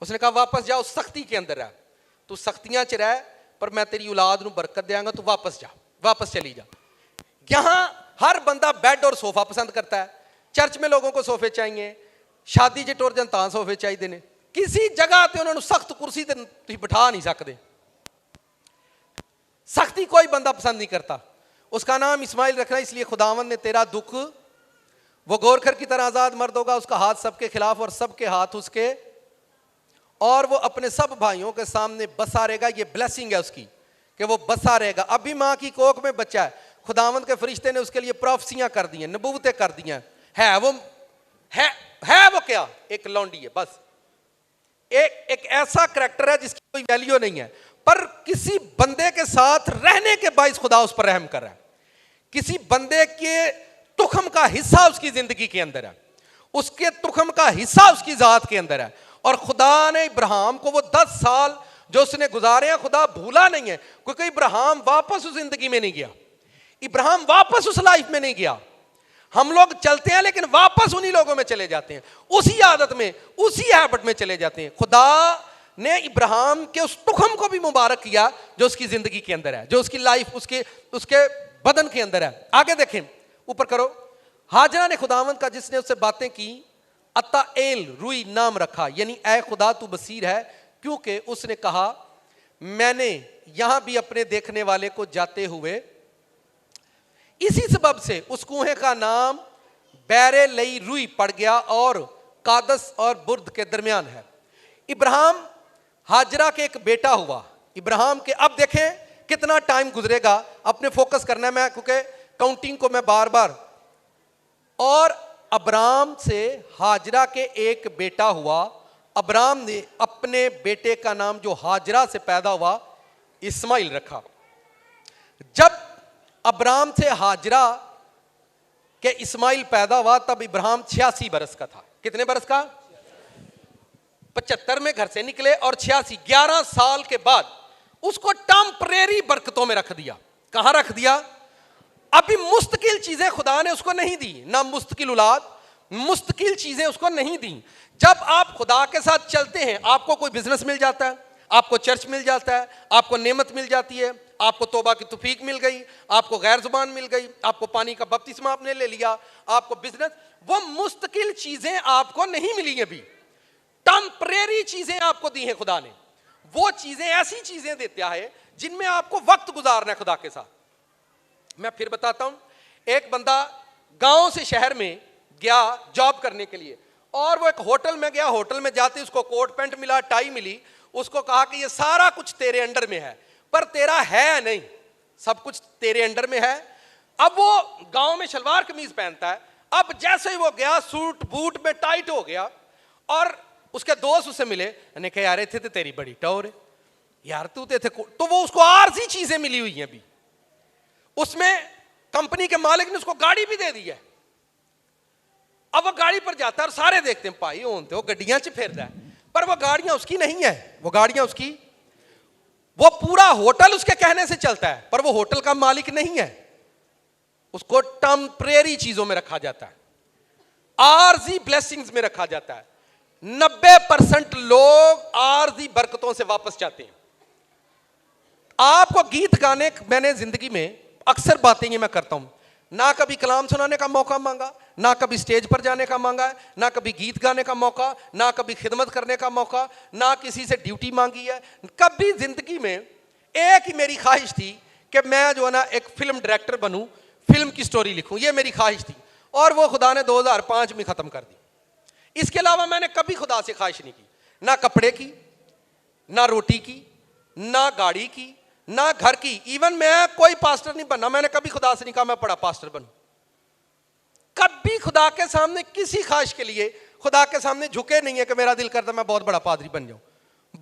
उसने कहा, वापस जा, उस सख्ती के अंदर रह, तू सख्तियां च रह, पर मैं तेरी औलाद नूं बरकत देंगा, तू वापस जा, वापस चली जा। यहां हर बंदा बेड और सोफा पसंद करता है। चर्च में लोगों को सोफे चाहिए, शादी च टुर जान तां सोफे चाहिए ने। किसी जगह ते उन्होंने सख्त कुर्सी ते तुसीं बिठा नहीं सकते। सख्ती कोई बंदा पसंद नहीं करता। उसका नाम इस्माइल रखना, इसलिए खुदावंद ने तेरा दुख, वो गोरखर की तरह आजाद मर्द होगा, उसका हाथ सबके खिलाफ और सबके हाथ उसके, और वो अपने सब भाइयों के सामने बसा रहेगा। ये ब्लेसिंग है उसकी कि वो बसा रहेगा। अभी माँ की कोख में बच्चा है, खुदावंद के फरिश्ते ने उसके लिए प्रोफेसियां कर दी हैं, नबूवतें कर दी हैं। है वो क्या? एक लौंडी है बस। एक ऐसा करैक्टर है जिसकी कोई वैल्यू नहीं है, पर किसी बंदे के साथ रहने के बाइस खुदा उस पर रहम कर रहा है। किसी बंदे के तुखम का हिस्सा उसकी जिंदगी के अंदर है, उसके तुखम का हिस्सा उसकी जात के अंदर है। और खुदा ने इब्राहिम को वो 10 साल जो उसने गुजारे हैं, खुदा भूला नहीं है, क्योंकि इब्राहिम वापस उस जिंदगी में नहीं गया, इब्राहिम वापस उस लाइफ में नहीं गया। हम लोग चलते हैं लेकिन वापस उन्हीं लोगों में चले जाते हैं, उसी आदत में, उसी हैबिट में चले जाते हैं। खुदा ने इब्राहिम के उस तुखम को भी मुबारक किया जो उसकी जिंदगी के अंदर है, जो उसकी लाइफ, उसके बदन के अंदर है। आगे देखें, ऊपर करो। हाजरा ने खुदावंद का जिसने उससे बातें की अताएल रुई नाम रखा, यानी ऐ खुदा तू बसीर है, क्योंकि उसने कहा मैंने यहां भी अपने देखने वाले को जाते हुए। इसी सबब से उस कुएं का नाम बैरे लई रुई पड़ गया और कादस और बुर्द के दरमियान है। इब्राहिम हाजरा के एक बेटा हुआ। इब्राहिम के, अब देखें कितना टाइम गुजरेगा, अपने फोकस करना है मैं, क्योंकि काउंटिंग को मैं बार बार। और अब्राम से हाजरा के एक बेटा हुआ। अब्राम ने अपने बेटे का नाम जो हाजरा से पैदा हुआ इस्माइल रखा। जब अब्राम से हाजरा के इस्माइल पैदा हुआ तब इब्राहिम 86 बरस का था। कितने बरस का? 75 में घर से निकले और 86, 11 साल के बाद उसको टेम्परेरी बरकतों में रख दिया। कहां रख दिया? अभी मुस्तकिल चीजें खुदा ने उसको नहीं दी, ना मुस्तकिल औलाद, मुस्तकिल चीजें उसको नहीं दी। जब आप खुदा के साथ चलते हैं, आपको कोई बिजनेस मिल जाता है, आपको चर्च मिल जाता है, आपको नेमत मिल जाती है, आपको तौबा की तौफीक मिल गई, आपको गैर जुबान मिल गई, आपको पानी का बपतिस्मा आपने ले लिया, आपको बिजनेस। वो मुस्तकिल चीजें आपको नहीं मिली अभी, टेम्परेरी चीजें आपको दी हैं खुदा ने। वो चीजें ऐसी चीजें देता है जिनमें आपको वक्त गुजारना है खुदा के साथ। मैं फिर बताता हूं, एक बंदा गांव से शहर में गया जॉब करने के लिए, और वो एक होटल में गया। होटल में जाते उसको कोट पैंट मिला, टाई मिली। उसको कहा कि ये सारा कुछ तेरे अंडर में है, पर तेरा है नहीं, सब कुछ तेरे अंडर में है। अब वो गांव में शलवार कमीज पहनता है। अब जैसे ही वो गया, सूट बूट में टाइट हो गया, और उसके दोस्त उससे मिले, ने कहा यार थे तो तेरी बड़ी टौर है यार, तू थे। तो वो उसको आरजी चीजें मिली हुई हैं अभी। उसमें कंपनी के मालिक ने उसको गाड़ी भी दे दी है। अब वो गाड़ी पर जाता है और सारे देखते हैं भाई होते हो गड्डियां च फिर रहा है, पर वो गाड़ियां उसकी नहीं है, वो गाड़ियां उसकी, वो पूरा होटल उसके कहने से चलता है, पर वो होटल का मालिक नहीं है। उसको टेम्परेरी चीजों में रखा जाता है, आरजी ब्लेसिंग्स में रखा जाता है। 90% लोग आरजी बरकतों से वापस जाते हैं। आपको गीत गाने, मैंने जिंदगी में अक्सर बातें ये मैं करता हूं, ना कभी कलाम सुनाने का मौका मांगा, ना कभी स्टेज पर जाने का मांगा है, ना कभी गीत गाने का मौका, ना कभी खिदमत करने का मौका, ना किसी से ड्यूटी मांगी है। कभी जिंदगी में एक ही मेरी ख्वाहिश थी कि मैं जो है ना एक फिल्म डायरेक्टर बनूं, फिल्म की स्टोरी लिखूं, ये मेरी ख्वाहिश थी, और वो खुदा ने 2005 में खत्म कर दी। इसके अलावा मैंने कभी खुदा से ख्वाहिश नहीं की, ना कपड़े की, ना रोटी की, ना गाड़ी की, ना घर की। इवन मैं कोई पास्टर नहीं बनना, मैंने कभी खुदा से नहीं कहा मैं बड़ा पास्टर बनूं। कभी खुदा के सामने किसी ख्वाहिश के लिए खुदा के सामने झुके नहीं है कि मेरा दिल करता मैं बहुत बड़ा पादरी बन जाऊं,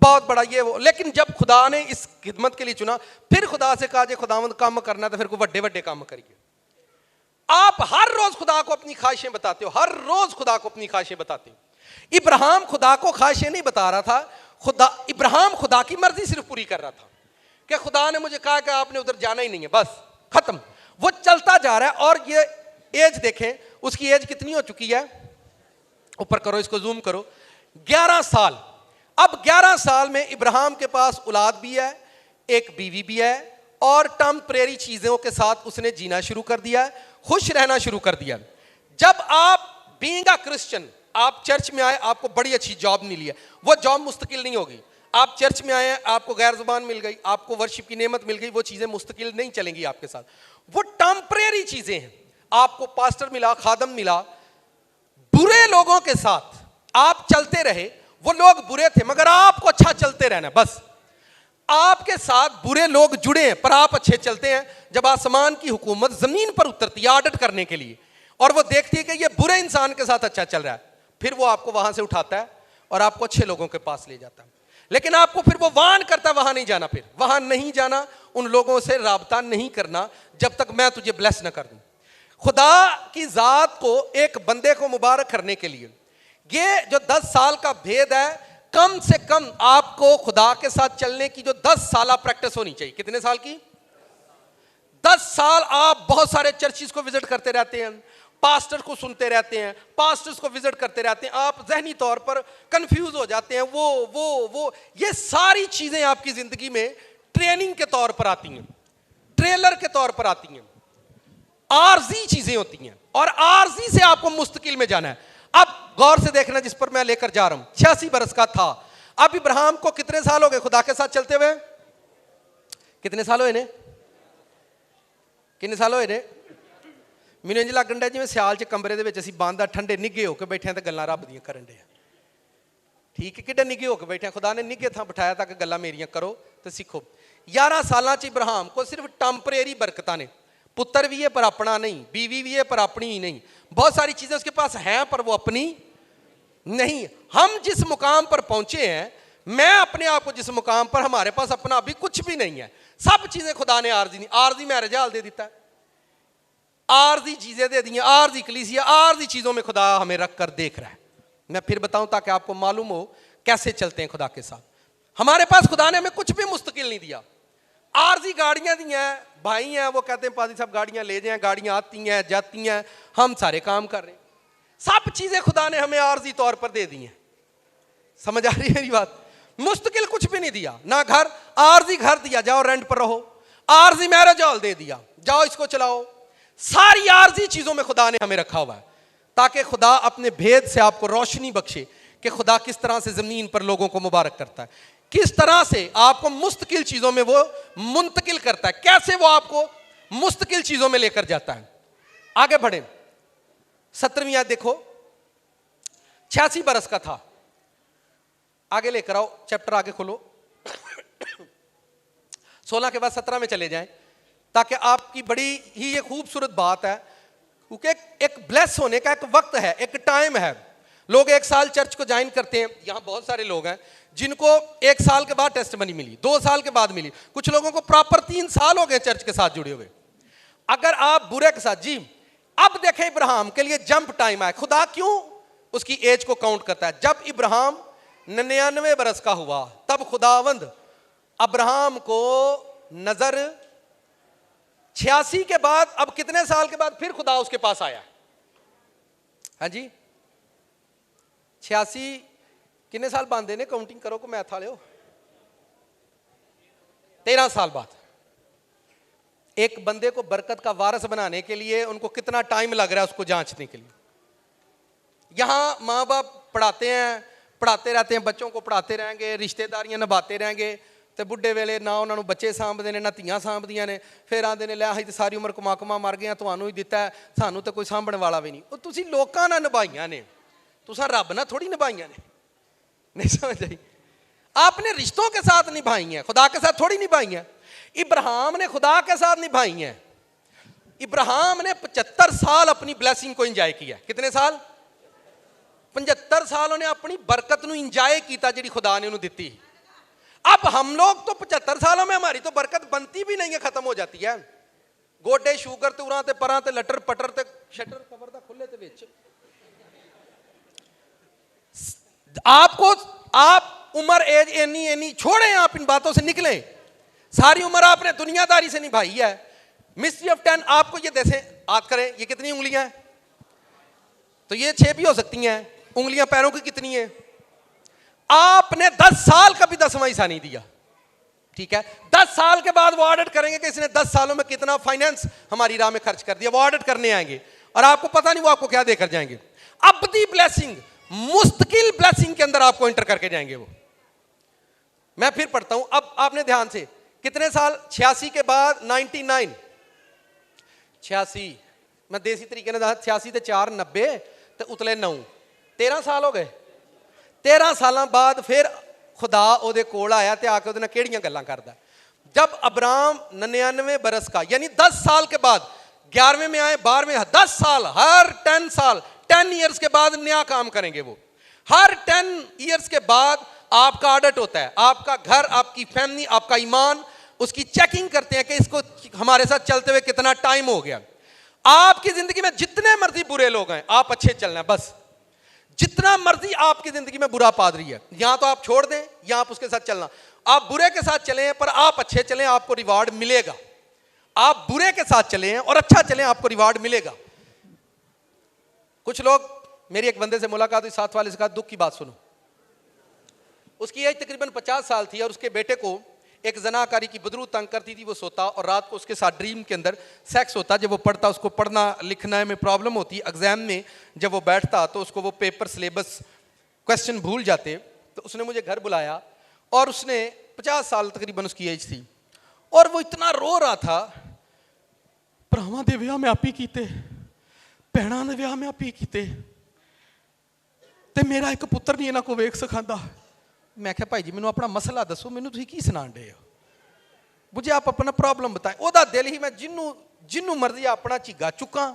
बहुत बड़ा ये वो। लेकिन जब खुदा ने इस खिदमत के लिए चुना, फिर खुदा से कहा जे खुदावंद काम करना तो फिर को बड़े बड़े काम करिए। आप हर रोज खुदा को अपनी ख्वाहिशें बताते हो, हर रोज खुदा को अपनी ख्वाहिशें बताते हो। इब्राहिम खुदा को ख्वाहिशें नहीं बता रहा था, इब्राहिम खुदा की मर्जी सिर्फ पूरी कर रहा था कि खुदा ने मुझे कहा कि आपने उधर जाना ही नहीं है, बस खत्म। वो चलता जा रहा है। और ये एज देखें, उसकी एज कितनी हो चुकी है, ऊपर करो, इसको जूम करो, 11 साल। अब 11 साल में इब्राहिम के पास औलाद भी है, एक बीवी भी है, और टेम्परेरी चीजों के साथ उसने जीना शुरू कर दिया, खुश रहना शुरू कर दिया। जब आप बीइंग अ क्रिश्चियन, आप चर्च में आए, आपको बड़ी अच्छी जॉब मिली है, वो जॉब मुस्तकिल नहीं होगी। आप चर्च में आए, आपको गैर जुबान मिल गई, आपको वर्शिप की नेमत मिल गई, वो चीजें मुस्तकिल नहीं चलेंगी आपके साथ, वो टेम्परेरी चीजें हैं। आपको पास्टर मिला, खादम मिला, बुरे लोगों के साथ आप चलते रहे, वो लोग बुरे थे मगर आपको अच्छा चलते रहना, बस आपके साथ बुरे लोग जुड़े हैं पर आप अच्छे चलते हैं। जब आसमान की हुकूमत जमीन पर उतरती है ऑडिट करने के लिए और वो देखती है कि ये बुरे इंसान के साथ अच्छा चल रहा है, फिर वो आपको वहां से उठाता है और आपको अच्छे लोगों के पास ले जाता है। लेकिन आपको फिर वो वार्न करता है वहां नहीं जाना, फिर वहां नहीं जाना, उन लोगों से राबता नहीं करना जब तक मैं तुझे ब्लेस न कर दूं। खुदा की जात को एक बंदे को मुबारक करने के लिए ये जो 10 साल का भेद है, कम से कम आपको खुदा के साथ चलने की जो 10 साल प्रैक्टिस होनी चाहिए। कितने साल की? 10 साल आप बहुत सारे चर्चिस को विजिट करते रहते हैं, पास्टर को सुनते रहते हैं, पास्टर्स को विजिट करते रहते हैं, आप जहनी तौर पर कंफ्यूज हो जाते हैं। वो ये सारी चीजें आपकी जिंदगी में ट्रेनिंग के तौर पर आती हैं, ट्रेलर के तौर पर आती हैं, आरजी चीजें होती हैं और आरजी से आपको मुस्तकिल में जाना है। अब गौर से देखना जिस पर मैं लेकर जा रहा हूं, 86 बरस का था। अब इब्राहिम को कितने साल हो गए खुदा के साथ चलते हुए? कितने साल हुए ने? कितने साल हुए ने? ਮੈਨੂੰ ਇੰਜ ਲੱਗਣ ਡਿਆ ਜਿਵੇਂ ਸਿਆਲ 'ਚ ਕਮਰੇ ਦੇ ਵਿੱਚ ਅਸੀਂ ਬੰਦ ਆ ਠੰਡੇ ਨਿੱਘੇ ਹੋ ਕੇ ਬੈਠੇ ਆ ਤੇ ਗੱਲਾਂ ਰੱਬ ਦੀਆਂ ਕਰਨ ਡੇ ਆ। ਠੀਕ ਹੈ, ਕਿੱਡਾ ਨਿੱਘੇ ਹੋ ਕੇ ਬੈਠੇ ਆ, ਖੁਦਾ ਨੇ ਨਿੱਘੇ ਥਾਂ ਬਿਠਾਇਆ ਤਾਂ ਕਿ ਗੱਲਾਂ ਮੇਰੀਆਂ ਕਰੋ ਤੇ ਸਿੱਖੋ। 11 ਸਾਲਾਂ 'ਚ इब्राहिम को सिर्फ टैम्परेरी बरकतां ने, पुत्र भी है पर अपना नहीं, बीवी भी है पर अपनी ही नहीं, बहुत सारी चीज़ें उसके पास हैं पर वो अपनी नहीं। हम जिस मुकाम पर पहुंचे हैं, मैं अपने आप को जिस मुकाम पर, हमारे पास अपना अभी कुछ भी नहीं है, सब चीज़ें खुदा ने आर्जी नहीं, आर्जी मैरिज हाल दे दिता है, आर्जी चीज़ें दे दी, आर्जी कलीसिया, आर्जी चीज़ों में खुदा हमें रख कर देख रहा है। मैं फिर बताऊं ताकि आपको मालूम हो कैसे चलते हैं खुदा के साथ। हमारे पास खुदा ने हमें कुछ भी मुस्तकिल नहीं दिया। आर्जी गाड़ियां दी हैं, भाई हैं वो कहते हैं पादी साहब गाड़ियां ले जाएं, गाड़ियां आती हैं जाती हैं, हम सारे काम कर रहे हैं। सब चीज़ें खुदा ने हमें आर्जी तौर पर दे दी हैं। समझ आ रही है मेरी बात? मुस्तकिल कुछ भी नहीं दिया ना। घर, आर्जी घर दिया, जाओ रेंट पर रहो। आर्जी मैरिज हॉल दे दिया, जाओ इसको चलाओ। सारी आर्जी चीज़ों में खुदा ने हमें रखा हुआ है ताकि खुदा अपने भेद से आपको रोशनी बख्शे कि खुदा किस तरह से ज़मीन पर लोगों को मुबारक करता है, किस तरह से आपको मुस्तकिल चीज़ों में वो मुंतकिल करता है, कैसे वो आपको मुस्तकिल चीज़ों में लेकर जाता है। आगे बढ़े, 17वीं आयत देखो। 86 बरस का था। आगे लेकर आओ, चैप्टर आगे खोलो 16 के बाद 17 में चले जाएं ताकि आपकी बड़ी ही ये खूबसूरत बात है, क्योंकि एक ब्लेस होने का एक वक्त है, एक टाइम है। लोग 1 साल चर्च को ज्वाइन करते हैं, यहाँ बहुत सारे लोग हैं जिनको 1 साल के बाद टेस्टमनी मिली, 2 साल के बाद मिली, कुछ लोगों को प्रॉपर 3 साल हो गए चर्च के साथ जुड़े हुए। अगर आप बुरे के साथ जी, अब देखें इब्राहिम के लिए जंप टाइम आया। खुदा क्यों उसकी एज को काउंट करता है? जब इब्राहिम 99 बरस का हुआ तब खुदावंद अब्राहम को नजर 86 के बाद, अब कितने साल के बाद फिर खुदा उसके पास आया? हाँ जी, 86 कितने साल बांधे ने, काउंटिंग करो को मैथ वाले हो। 13 साल बाद एक बंदे को बरकत का वारिस बनाने के लिए उनको कितना टाइम लग रहा है उसको जांचने के लिए। यहां माँ बाप पढ़ाते हैं, पढ़ाते रहते हैं, बच्चों को पढ़ाते रहेंगे, रिश्तेदारियां निभाते रहेंगे, तो बुढ़े वेले ना उन्होंने बच्चे साਂਭਦੇ ਨੇ ना ਧੀਆਂ ਸਾਂਭਦੀਆਂ ਨੇ, फिर आंदे ने लै ਅਸੀਂ ਤੇ ਸਾਰੀ ਉਮਰ ਕਮਾ ਕਮਾ ਮਰ ਗਏ, ਤੁਹਾਨੂੰ ਹੀ ਦਿੱਤਾ, ਸਾਨੂੰ ਤਾਂ ਕੋਈ ਸਾਂਭਣ ਵਾਲਾ ਵੀ ਨਹੀਂ। ਉਹ ਤੁਸੀਂ ਲੋਕਾਂ ਨਾਲ ਨਿਭਾਈਆਂ ਨੇ, ਤੁਸੀਂ ਰੱਬ ਨਾਲ थोड़ी निभाइयां ने। नहीं समझ आई? आपने रिश्तों के साथ निभाई हैं, खुदा के साथ थोड़ी निभाई हैं। इब्राहिम ने खुदा के साथ निभाई हैं। इब्राहिम ने 75 साल अपनी ब्लेसिंग को इंजॉय किया। कितने साल? 75 साल उन्हें अपनी बरकत को इंजॉय किया जी खुदा ने उन्हें दी। अब हम लोग तो 75 सालों में हमारी तो बरकत बनती भी नहीं है, खत्म हो जाती है। गोडे शुगर ते उरां ते परां ते लटर पटर ते शटर कवर दा खुले ते विच। आपको आप उम्र एज एनी एनी छोड़े, आप इन बातों से निकले। सारी उम्र आपने दुनियादारी से निभाई है। मिस्ट्री ऑफ 10 आपको ये जैसे याद करें, ये कितनी उंगलियां हैं? तो ये 6 भी हो सकती हैं। उंगलियां पैरों की कितनी है? आपने 10 साल का भी 10वां हिस्सा नहीं दिया। ठीक है, 10 साल के बाद वो ऑडिट करेंगे कि इसने 10 सालों में कितना फाइनेंस हमारी राह में खर्च कर दिया। वो ऑडिट करने आएंगे और आपको पता नहीं वो आपको क्या देकर जाएंगे। अबदी ब्लेसिंग, मुस्तकिल ब्लेसिंग के अंदर आपको एंटर करके जाएंगे वो। मैं फिर पढ़ता हूं, अब आपने ध्यान से, कितने साल? 86 के बाद 99, 86 मैं देसी तरीके ने 86 ते 4 90 ते उतले 9, 13 साल हो गए। 13 साल बाद फिर खुदा ਉਹਦੇ ਕੋਲ ਆਇਆ ਤੇ ਆ ਕੇ ਉਹਦੇ ਨਾਲ ਕਿਹੜੀਆਂ ਗੱਲਾਂ ਕਰਦਾ। जब अब्राम 99 बरस का यानी 10 साल के बाद 11वें में आए 12वें 10 साल हर 10 साल 10 ईयर्स के बाद नया काम करेंगे वो। हर 10 ईयर्स के बाद आपका ऑडिट होता है, आपका घर, आपकी फैमिली, आपका ईमान, उसकी चेकिंग करते हैं कि इसको हमारे साथ चलते हुए कितना टाइम हो गया। आपकी जिंदगी में जितने मर्जी बुरे लोग हैं आप अच्छे चलना है बस। जितना मर्जी आपकी जिंदगी में बुरा पादरी है यहां तो आप छोड़ दें या आप उसके साथ चलना। आप बुरे के साथ चले पर आप अच्छे चलें आपको रिवार्ड मिलेगा। आप बुरे के साथ चले और अच्छा चलें आपको रिवार्ड मिलेगा। कुछ लोग, मेरी एक बंदे से मुलाकात हुई, साथ वाले से कहा दुख की बात सुनो। उसकी एज तकरीबन 50 साल थी और उसके बेटे को एक जनाकारी की बदरू तंग करती थी। वो सोता और रात को उसके साथ ड्रीम के अंदर सेक्स होता। जब वो पढ़ता उसको पढ़ना लिखना में प्रॉब्लम होती। एग्जाम में जब वो बैठता तो उसको वो पेपर सिलेबस क्वेश्चन भूल जाते। तो उसने मुझे घर बुलाया और उसने 50 साल तकरीबन उसकी एज थी और वो इतना रो रहा था, भरावां दे विआह में आप ही कीते, भैणां दे विआह में आप ही कीते ते मेरा एक पुत्र नहीं इन्हां को वेख सिखांदा। मैं क्या भाई जी मैनू अपना मसला दसो, मैनू तुसीं की सुनाण डे हो, मुझे आप अपना प्रॉब्लम बताएं। ओहदा दिल ही मैं जिन्नू मर्जी अपना झिग्गा चुकां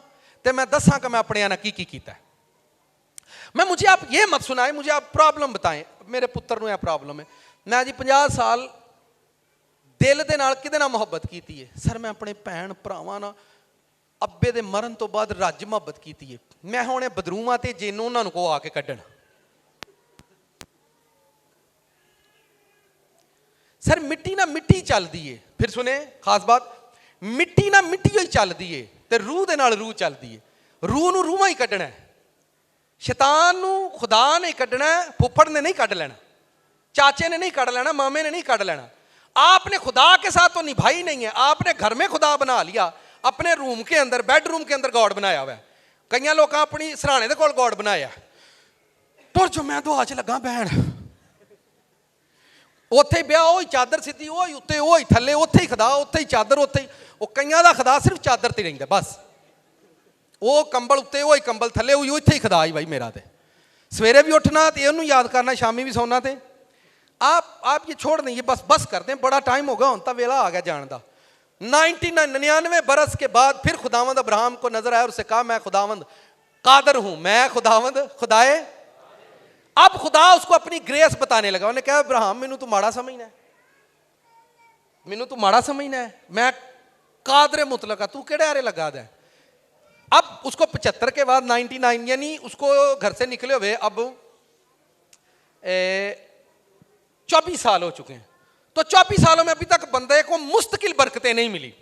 ते मैं दसां कि मैं अपने नाल की कीता। मैं मुझे आप ये मत सुनाएं, मुझे आप प्रॉब्लम बताएं। मेरे पुत्र नूं यह प्रॉब्लम है। मैं जी 50 साल दिल दे नाल किहदे नाल मुहब्बत कीती है? सर मैं अपने भैन भरावां नाल अब्बे दे मरण तो बाद रज मुहब्बत कीती है। मैं हुण बदरूवां ते जिन्न उन्हां नूं को आके कड्ढण। सर मिट्टी ना मिट्टी चलदी है। फिर सुने खास बात, मिट्टी ना मिट्टी ही चलदी है ते रूह दे नाल रूह चलदी है। रूह नूं रूहां ही कड्ढना है, शैतान नूं खुदा ने कड्ढना है, फुफड़ ने नहीं कड्ढ लेना, चाचे ने नहीं काट लेना, मामे ने नहीं काट लेना। आपने खुदा के साथ तो निभाई नहीं है। आपने घर में खुदा बना लिया, अपने रूम के अंदर बेडरूम के अंदर गॉड बनाया हुआ है। कई लोग अपनी सराहने दे कोल गॉड बनाया। तुर जो मैं दुआ च लगा बहन, उत्थे ब्याह वही चादर सीधी वही उत्ते वही थले उत्थे ही खुदा उत्थे ही चादर उत्थे ही। वो कईयां दा खुदा सिर्फ चादर ते रहिंदा बस। वो कंबल उत्ते वही कंबल थले वही उत्थे ही खुदा ही भाई मेरा। ते सवेरे भी उठना ते इहनूं याद करना, शामी भी सौना। ते आप ये छोड़ दें, ये बस कर दें, बड़ा टाइम होगा, हुण तां वेला आ गया जान दा। 99 बरस के बाद फिर खुदावंद अब्राहम को नजर आया और उससे कहा मैं खुदावंद कादर हूं, मैं खुदावंद खुदाए। अब खुदा उसको अपनी ग्रेस बताने लगा। उन्हें कहा अब्राहम मैनू तू माड़ा समझना है, मैनू तू माड़ा समझना है, मैं कादर मुतलक तू केड़े हारे लगा दे। अब उसको 75 के बाद 99 यानी उसको घर से निकले हुए अब 24 साल हो चुके हैं। तो 24 सालों में अभी तक बंदे को मुस्तकिल बरकतें नहीं मिली।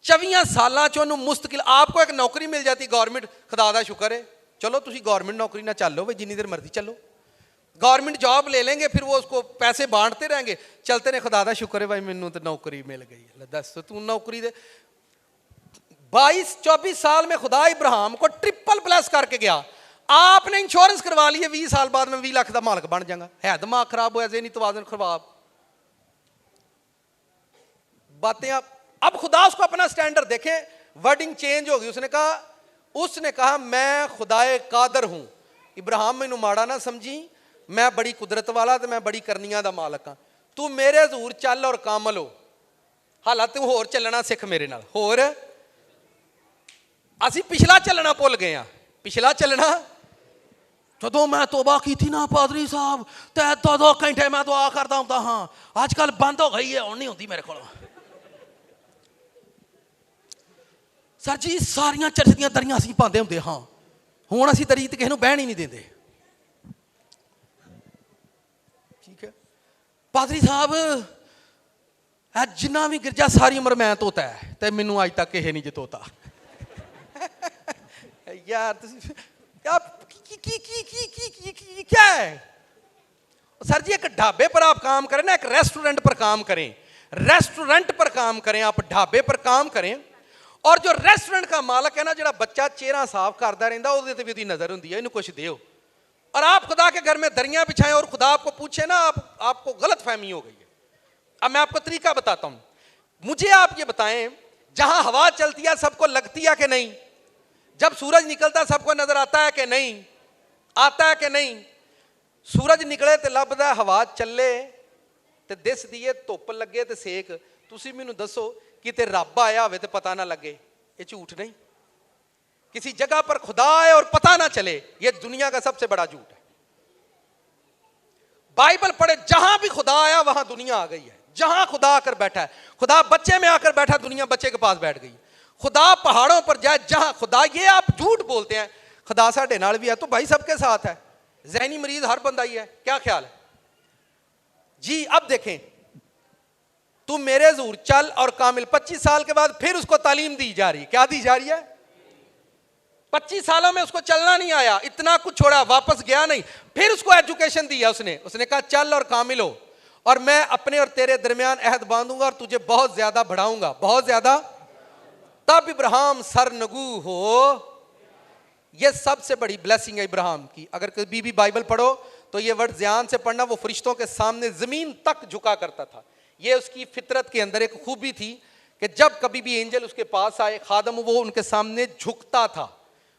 24 साल चो मुस्तकिल आपको एक नौकरी मिल जाती गवर्नमेंट, खुदा दा शुक्र है, चलो तुसी गवर्नमेंट नौकरी ना चलो भाई, जिन्नी देर मर्जी चलो, गवर्नमेंट जॉब ले लेंगे, फिर वो उसको पैसे बांटते रहेंगे, चलते रहे, खुदा दा शुक्र है भाई मैनू तो नौकरी मिल गई। दस तू नौकरी दे 22-24 साल में खुदा इब्राहिम को ट्रिपल प्लस करके गया। आपने इंश्योरेंस करवा ली है, 20 साल बाद में 20 लाख का मालिक बन जाऊंगा। है दिमाग खराब होया, ज़हनी तवाज़ुन खराब बातें। अब खुदा उसको अपना स्टैंडर्ड देखे, वर्डिंग चेंज होगी। उसने कहा मैं खुदाए कादर हूं, इब्राहिम मैनू माड़ा ना समझी, मैं बड़ी कुदरत वाला तो मैं बड़ी करनियां दा मालिक हां, तू मेरे हजूर चल और कामल हो। हालांकि तू होर चलना सिख मेरे नाल। होर असी पिछला चलना भुल गए हैं। पिछला चलना जो मैं तौबा की थी ना पादरी साहब, तो 2 घंटे मैं दुआ करता हूं। हाँ आजकल बंद हो गई है, हुण नहीं होती मेरे को। सर जी सारियां चर्च दियां दरियां असीं पांदे हुंदे हाँ, हुण असीं दरी ते किसे नूं बहण ही नहीं देंदे। ठीक है पादरी साहब, जिन्ना भी गिरजा सारी उम्र मैं धोता है ते मैनू अज तक किसे नहीं जतोता। यार क्या है सर जी? एक ढाबे पर आप काम करें ना, एक रेस्टोरेंट पर काम करें, रेस्टोरेंट पर काम करें, आप ढाबे पर काम करें, और जो रेस्टोरेंट का मालिक है ना, जो बच्चा चेहरा साफ करता रहता है, वो भी नजर होती है, इन्हें कुछ दो। और आप खुदा के घर में दरियां बिछाएं और खुदा आपको पूछे ना, आपको गलत फहमी हो गई है। अब मैं आपको तरीका बताता हूं। मुझे आप ये बताएं, जहां हवा चलती है सबको लगती है कि नहीं? जब सूरज निकलता है सबको नजर आता है कि नहीं? आता है कि नहीं? सूरज निकले तो लभदा, हवा चले तो दिसदी है, धुप लगे तो सेक। तुसी मैनू दसो किते रब आया होवे तो पता ना लगे, ये झूठ नहीं? किसी जगह पर खुदा आए और पता ना चले, ये दुनिया का सबसे बड़ा झूठ है। बाइबल पढ़े, जहां भी खुदा आया वहां दुनिया आ गई है। जहां खुदा आकर बैठा है, खुदा बच्चे में आकर बैठा, दुनिया बच्चे के पास बैठ गई। खुदा पहाड़ों पर जाए, जहां खुदा, ये आप झूठ बोलते हैं खुदा साढ़े नाल भी है, तो भाई सबके साथ है। ज़हनी मरीज हर बंदा ही है, क्या ख्याल है जी? अब देखें, तू मेरे हुजूर चल और कामिल, 25 साल के बाद फिर उसको तालीम दी जा रही है। क्या दी जा रही है? 25 सालों में उसको चलना नहीं आया, इतना कुछ छोड़ा, वापस गया नहीं, फिर उसको एजुकेशन दिया। उसने कहा चल और कामिल हो, और मैं अपने और तेरे दरमियान अहद बांधूंगा और तुझे बहुत ज्यादा बढ़ाऊंगा, बहुत ज्यादा। तब इब्राहिम सरनगू हो। यह सबसे बड़ी ब्लेसिंग है इब्राहिम की। अगर कभी भी बाइबल पढ़ो तो ये वर्ड ध्यान से पढ़ना। वो फरिश्तों के सामने जमीन तक झुका करता था। ये उसकी फितरत के अंदर एक खूबी थी कि जब कभी भी एंजल उसके पास आए, खादम, वो उनके सामने झुकता था,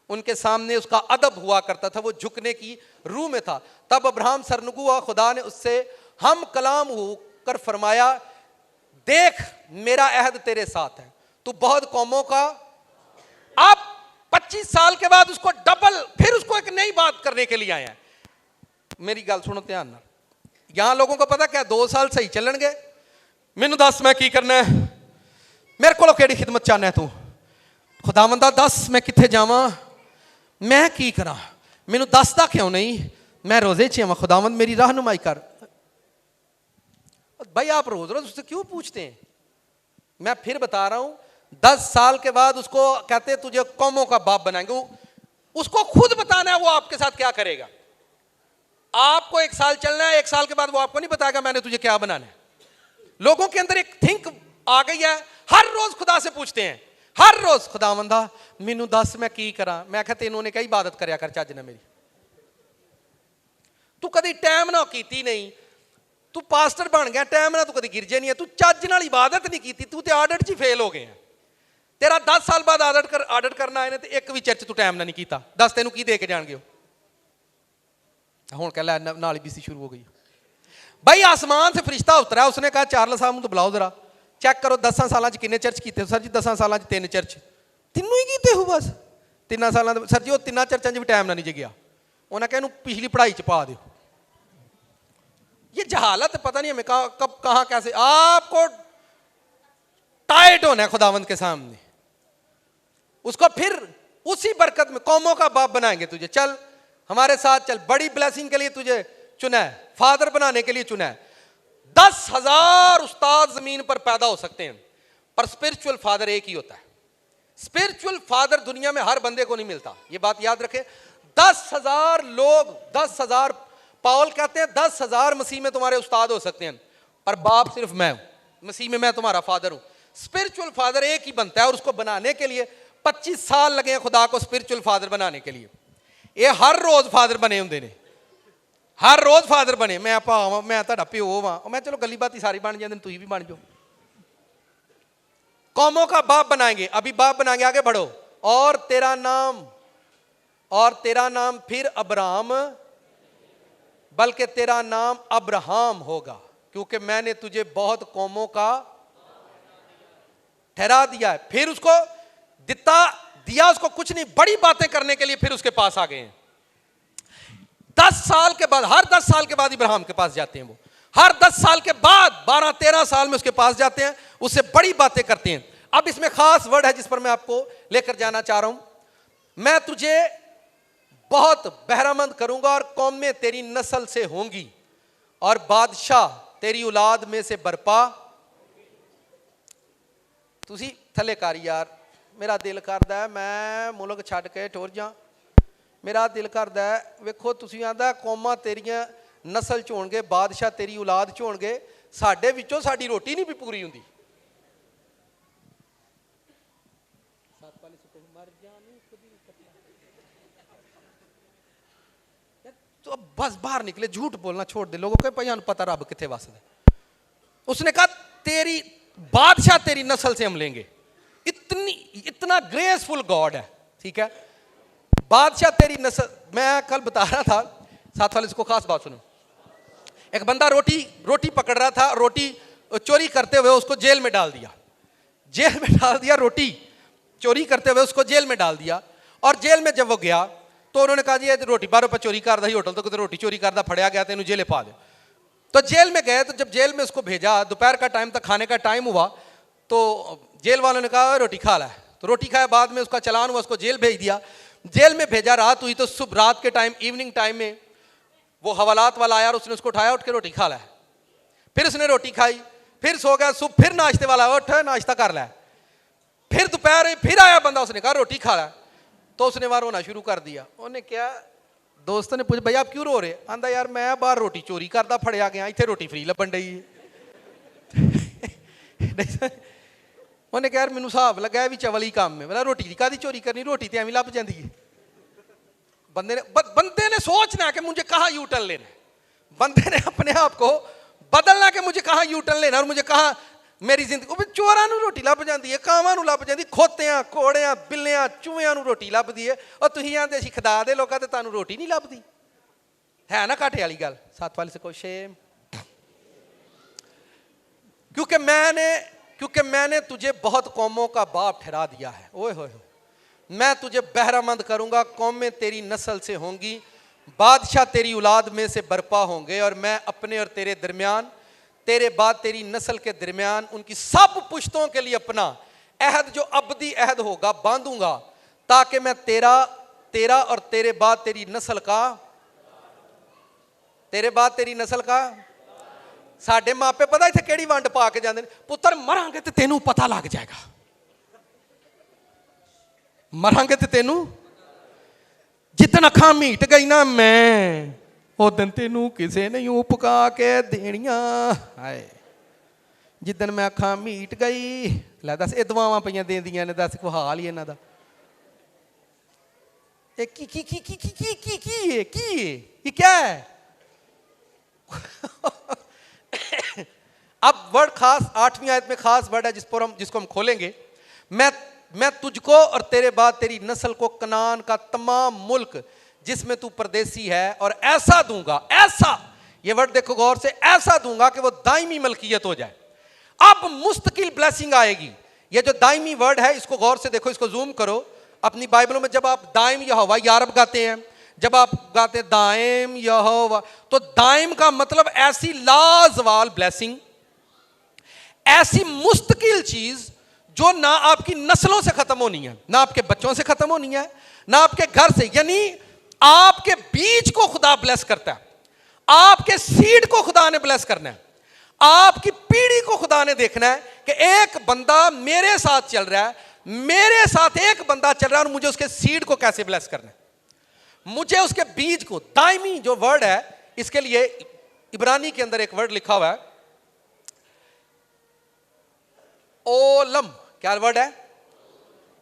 उनके सामने उसका अदब हुआ करता था, वो झुकने की रूह में था। तब अब्राहम सरनगू हुआ, खुदा ने उससे हम कलाम होकर फरमाया, देख मेरा अहद तेरे साथ है, तू बहुत कौमों का। अब 25 साल के बाद उसको डबल, फिर उसको एक नई बात करने के लिए आया। मेरी गल सुनो ध्यान ना, यहां लोगों को पता क्या 2 साल सही चलणगे, मैनू दस मैं की करना है, मेरे को केड़ी खिदमत चाहना है तू? खुदावंदा दस मैं किथे जावां, मैं की करा, मैनू दसदा क्यों नहीं? मैं रोजे च आवां, खुदावंद मेरी रहनुमाई कर। भाई आप रोज रोज उससे क्यों पूछते हैं? मैं फिर बता रहा हूं, 10 साल के बाद उसको कहते हैं तुझे कौमों का बाप बनाएंगे। उसको खुद बताना है वो आपके साथ क्या करेगा। आपको 1 साल चलना है, 1 साल के बाद वो आपको नहीं बताएगा मैंने तुझे क्या बनाना है। लोगों के अंदर एक थिंक आ गई है, हर रोज खुदा से पूछते हैं, हर रोज खुदावंदा मैनू दस मैं की करा। मैं कहा तेनों ने कई इबादत करया कर चज ना मेरी, तू कभी टाइम ना कीती नहीं, तू पास्टर बन गया टाइम ना, तू कभी गिरजे नहीं है, तू चज नाल इबादत नहीं की, तू तो आडिट च फेल हो गए हैं। तेरा 10 साल बाद आडिट करना आए ने, एक भी चर्च तू टाइम ना नहीं कीता, दस तेनू की दे के जाणगे? हुण कह लै नाल ही बीसी शुरू हो गई। भाई आसमान से फरिश्ता उतरा, उसने कहा चार्ल्स साहब तो बुलाओ जरा, चेक करो 10 साल किन्ने चर्च किए? सर जी 10 साल 3 चर्च, तीनों ही किए हो बस 3 साल। सर जी वो 3 चर्चों भी टाइम ना नहीं गया। उन्हें कहा पिछली पढ़ाई च पा दो। ये जहालत पता नहीं हमें कब कहाँ कैसे। आपको टाइट होना है खुदावंद के सामने, उसको फिर उसी बरकत में कौमों का बाप बनाएंगे तुझे। चल हमारे साथ चल, बड़ी ब्लेसिंग के लिए तुझे चुना है, फादर बनाने के लिए चुना है। 10,000 उस्ताद जमीन पर पैदा हो सकते हैं, पर स्पिरिचुअल फादर एक ही होता है। स्पिरिचुअल फादर दुनिया में हर बंदे को नहीं मिलता, ये बात याद रखें। 10,000 लोग, 10,000, पौल कहते हैं 10,000 मसीह में तुम्हारे उस्ताद हो सकते हैं, पर बाप सिर्फ मैं हूं, मसीह में मैं तुम्हारा फादर हूं। स्पिरिचुअल फादर एक ही बनता है, और उसको बनाने के लिए 25 साल लगे हैं खुदा को स्पिरिचुअल फादर बनाने के लिए। ये हर रोज फादर बने होंगे ने, हर रोज फादर बने। मैं भाव मैं तुहाडा प्यो वां, मैं चलो गली बाती सारी बन जाते, तुम भी बन जाओ। कौमों का बाप बनाएंगे, अभी बाप बनाएंगे, आगे बढ़ो। और तेरा नाम फिर अब्राहम, बल्कि तेरा नाम अब्राहम होगा, क्योंकि मैंने तुझे बहुत कौमों का ठहरा दिया है। फिर उसको दिया उसको कुछ नहीं, बड़ी बातें करने के लिए फिर उसके पास आ गए हैं। 10 साल के बाद, हर 10 साल के बाद इब्राहिम के पास जाते हैं वो, हर 10 साल के बाद 12-13 साल में उसके पास जाते हैं, उससे बड़ी बातें करते हैं। अब इसमें खास वर्ड है जिस पर मैं आपको लेकर जाना चाह रहा हूं। मैं तुझे बहुत बहरामंद करूंगा और कौमें तेरी नस्ल से होंगी और बादशाह तेरी औलाद में से बरपा। तुसी थले कर यार, मेरा दिल करदा है मैं मुल्क छड्ड के टुर जा। मेरा दिल करदा है, वेखो तुसी आंदा कौमां तेरियां नस्ल च होणगे, बादशाह तेरी औलाद च होणगे, साडे विचों साडी रोटी नहीं भी पूरी हुंदी। तो अब बस बाहर निकले, झूठ बोलना छोड़ दे। लोगों को भाई पता रब किथे वसदा। उसने कहा तेरी बादशाह तेरी नस्ल से हम लेंगे। इतना ग्रेसफुल गॉड है, ठीक है। बादशाह तेरी नस्ल, मैं कल बता रहा था साथ वाले इसको खास बात सुनो। एक बंदा रोटी पकड़ रहा था, रोटी चोरी करते हुए उसको जेल में डाल दिया। जेल में डाल दिया, रोटी चोरी करते हुए उसको जेल में डाल दिया। और जेल में जब वो गया तो उन्होंने कहा जी रोटी 12 रुपये चोरी करदा ही होटल तो रोटी चोरी करदा फड़िया गया, तेन जेले पा दो। तो जेल में गए, तो जब जेल में उसको भेजा, दोपहर का टाइम था, खाने का टाइम हुआ, तो जेल वालों ने कहा रोटी खा ला। तो रोटी खाया, बाद में उसका चालान हुआ, उसको जेल भेज दिया। जेल में भेजा, रात हुई तो सुबह रात के टाइम, इवनिंग टाइम में वो हवालात वाला आया और उसने उसको उठाया, उठ के रोटी खा ला। फिर उसने रोटी खाई, फिर सो गया। सुबह फिर नाश्ते वाला उठ नाश्ता कर ला। फिर दोपहर फिर आया बंदा, उसने कहा रोटी खा ला। तो उसने बाहर रोना शुरू कर दिया। उन्हें क्या, दोस्तों ने पूछा भाई आप क्यों रो रहे? आंदा यार मैं बाहर रोटी चोरी करता फड़िया गया, इतने रोटी फ्री लभन डई है। उन्हें कहा यार मैनू हिसाब लगा भी चवल ही काम है, बोला रोटी की कादी चोरी करनी, रोटी तो एवं लभ जाती है। बंदे ने सोचना कि मुझे कहाँ यू टर्न लेना है, बंदे ने अपने आप को बदलना कि मुझे कहाँ यू टर्न लेना और मुझे कहाँ मेरी जिंदगी। चोरां नूं रोटी लभ जाती है, कावां नूं लभ जाती, खोतियां घोड़ियां बिल्लियां चूहियां नूं रोटी लभदी है। और तुसीं आंदे असीं खुदा दे लोकां ते तुहानूं रोटी नहीं लभदी, है ना घाटे वाली गल। साथ वाले से कोई शेम, क्योंकि मैंने तुझे बहुत कौमों का बाप ठहरा दिया है। ओए होए, मैं तुझे बहरामंद करूंगा, कौमें तेरी नस्ल से होंगी, बादशाह तेरी औलाद में से बर्पा होंगे। और मैं अपने और तेरे दरमियान, तेरे बाद तेरी नस्ल के दरमियान उनकी सब पुश्तों के लिए अपना अहद जो अबदी अहद होगा बांधूंगा, ताकि मैं तेरा और तेरे बाद तेरी नस्ल का साडे मापे पता इत्थे केड़ी वंड पा के जांदे ने, पुत्तर मरांगे ते तेनू पता लग जाएगा, मरांगे ते तेनू। जितन अखां मीट गई ना मैं, उस दिन तेनू किसे नहीं उपका के देनियां। हाय जिदन मैं अखां मीट गई, लै दस ये दुआवां पईयां देंदियां ने, दस को हाल ही इन्हां दा। ये क्या है? अब वर्ड खास 8वीं आयत में खास वर्ड है जिसको हम खोलेंगे। मैं तुझको और तेरे बाद तेरी नस्ल को कनान का तमाम मुल्क जिसमें तू परदेसी है और ऐसा दूंगा, ऐसा, ये वर्ड देखो गौर से, ऐसा दूंगा कि वो दायमी मलकियत हो जाए। अब मुस्तकिल ब्लेसिंग आएगी। ये जो दायमी वर्ड है इसको गौर से देखो, इसको जूम करो अपनी बाइबलों में। जब आप दायम यहोवा यारब गाते हैं, जब आप गाते दायम यहोवा, तो दायम का मतलब ऐसी लाजवाल ब्लेसिंग, ऐसी मुस्तकिल चीज जो ना आपकी नस्लों से खत्म होनी है, ना आपके बच्चों से खत्म होनी है, ना आपके घर से। यानी आपके बीज को खुदा ब्लेस करता है, आपके सीड को खुदा ने ब्लेस करना है, आपकी पीढ़ी को खुदा ने देखना है कि एक बंदा मेरे साथ चल रहा है, मेरे साथ एक बंदा चल रहा है और मुझे उसके सीड को कैसे ब्लेस करना है, मुझे उसके बीज को। दायमी जो वर्ड है, इसके लिए इब्रानी के अंदर एक वर्ड लिखा हुआ है ओलम। क्या वर्ड है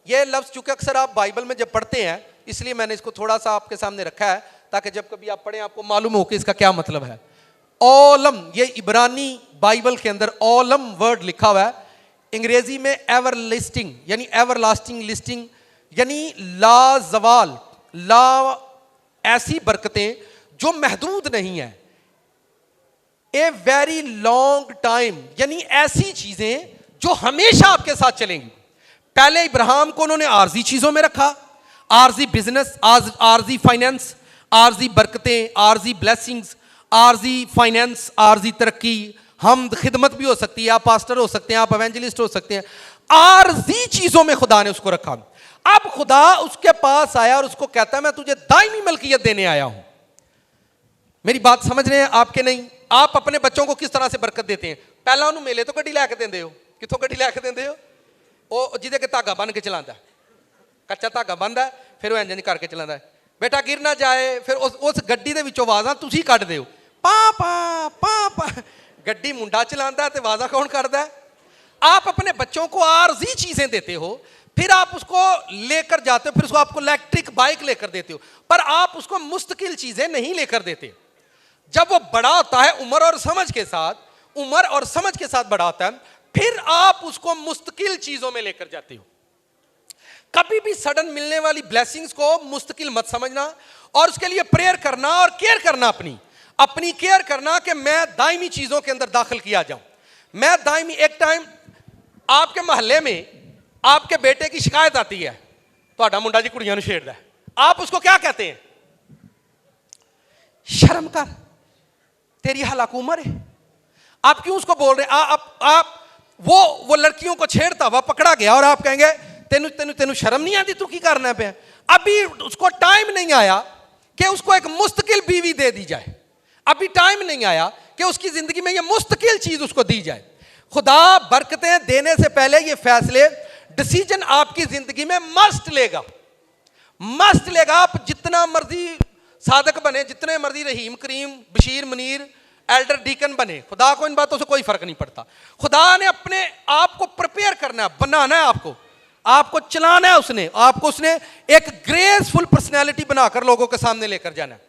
ये लफ्ज? चूंकि अक्सर आप बाइबल में जब पढ़ते हैं इसलिए मैंने इसको थोड़ा सा आपके सामने रखा है, ताकि जब कभी आप पढ़ें आपको मालूम हो कि इसका क्या मतलब है। ओलम, ये इब्रानी बाइबल के अंदर ओलम वर्ड लिखा हुआ है। अंग्रेजी में एवर लिस्टिंग, यानी एवर लास्टिंग लिस्टिंग, यानी लाजवाल, ला ऐसी बरकतें जो महदूद नहीं है। ए वेरी लॉन्ग टाइम, यानी ऐसी चीजें जो हमेशा आपके साथ चलेंगी। पहले इब्राहिम को उन्होंने आर्जी चीजों में रखा, आर्जी बिजनेस, आर्जी फाइनेंस, आर्जी बरकतें, आर्जी ब्लेसिंग्स, आर्जी फाइनेंस, आर्जी तरक्की, हम खिदमत भी हो सकती है, आप पास्टर हो सकते हैं, आप एवेंजलिस्ट हो सकते हैं। आर्जी चीजों में खुदा ने उसको रखा। अब खुदा उसके पास आया और उसको कहता है मैं तुझे दायमी मलकियत देने आया हूं। मेरी बात समझ रहे हैं आपके? नहीं। आप अपने बच्चों को किस तरह से बरकत देते हैं? पहला उन्होंने मेले तो गड्डी लैके देंदे हो। कितों गड्डी लैके देंदे हो? वो जिदे के धागा बन के चलाता, कच्चा धागा बनता है, फिर वो इंजन करके चलाता है, बेटा गिर ना जाए। फिर उस गड्डी दे विचों आवाज़ां तुसीं कढदे हो, पापा पापा। गड्डी मुंडा चलाता है तो आवाज़ां कौन करता है? आप अपने बच्चों को आर्जी चीजें देते हो, फिर आप उसको लेकर जाते हो, फिर उसको आपको इलेक्ट्रिक बाइक लेकर देते हो, पर आप उसको मुस्तकिल चीजें नहीं लेकर देते। जब वो बड़ा होता है उम्र और समझ के साथ बड़ा होता है, फिर आप उसको मुस्तकिल चीजों में लेकर जाते हो। कभी भी सडन मिलने वाली ब्लेसिंग्स को मुस्तकिल मत समझना और उसके लिए प्रेयर करना और केयर करना, अपनी केयर करना कि मैं दायमी चीजों के अंदर दाखिल किया जाऊं। मैं दायमी, एक टाइम आपके मोहल्ले में आपके बेटे की शिकायत आती है, तो मुंडा जी कुड़ियां छेड़ता है, आप उसको क्या कहते हैं? शर्म कर, तेरी हालाक उम्र है। आप क्यों उसको बोल रहे हैं? आप वो लड़कियों को छेड़ता हुआ पकड़ा गया और आप कहेंगे तेनु तेनु तेनु शर्म नहीं आती, तू की करना पे? अभी उसको टाइम नहीं आया कि उसको एक मुस्तकिल बीवी दे दी जाए, अभी टाइम नहीं आया कि उसकी जिंदगी में ये मुस्तकिल चीज उसको दी जाए। खुदा बरकतें देने से पहले ये फैसले, डिसीजन आपकी जिंदगी में मस्ट लेगा। आप जितना मर्जी सादक बने, जितने मर्जी रहीम करीम बशीर मुनीर एल्डर डीकन बने, खुदा को इन बातों से कोई फर्क नहीं पड़ता। खुदा ने अपने आप को प्रिपेयर करना है, बनाना है, आपको चलाना है, उसने एक ग्रेसफुल पर्सनैलिटी बनाकर लोगों के सामने लेकर जाना है।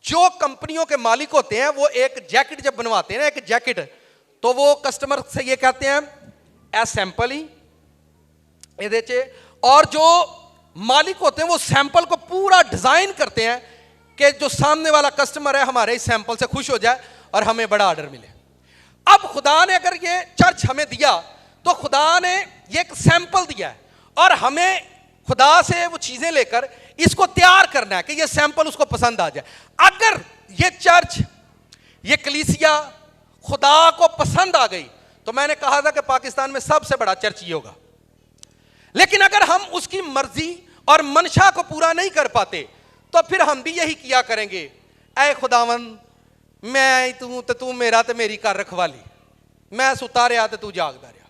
जो कंपनियों के मालिक होते हैं वो एक जैकेट जब बनवाते हैं ना, एक जैकेट, तो वो कस्टमर से ये कहते हैं ए सैंपल ही ये चे, और जो मालिक होते हैं वो सैंपल को पूरा डिजाइन करते हैं कि जो सामने वाला कस्टमर है हमारे इस सैंपल से खुश हो जाए और हमें बड़ा ऑर्डर मिले। अब खुदा ने अगर ये चर्च हमें दिया तो खुदा ने ये एक सैंपल दिया है और हमें खुदा से वो चीजें लेकर इसको तैयार करना है कि ये सैंपल उसको पसंद आ जाए। अगर ये चर्च, ये कलीसिया खुदा को पसंद आ गई तो मैंने कहा था कि पाकिस्तान में सबसे बड़ा चर्च ये होगा। लेकिन अगर हम उसकी मर्जी और मंशा को पूरा नहीं कर पाते तो फिर हम भी यही किया करेंगे, ऐ खुदावन मैं तू मेरा ते मेरी कर रखवाली, मैं सुता रहा तो तू जागदा रहा।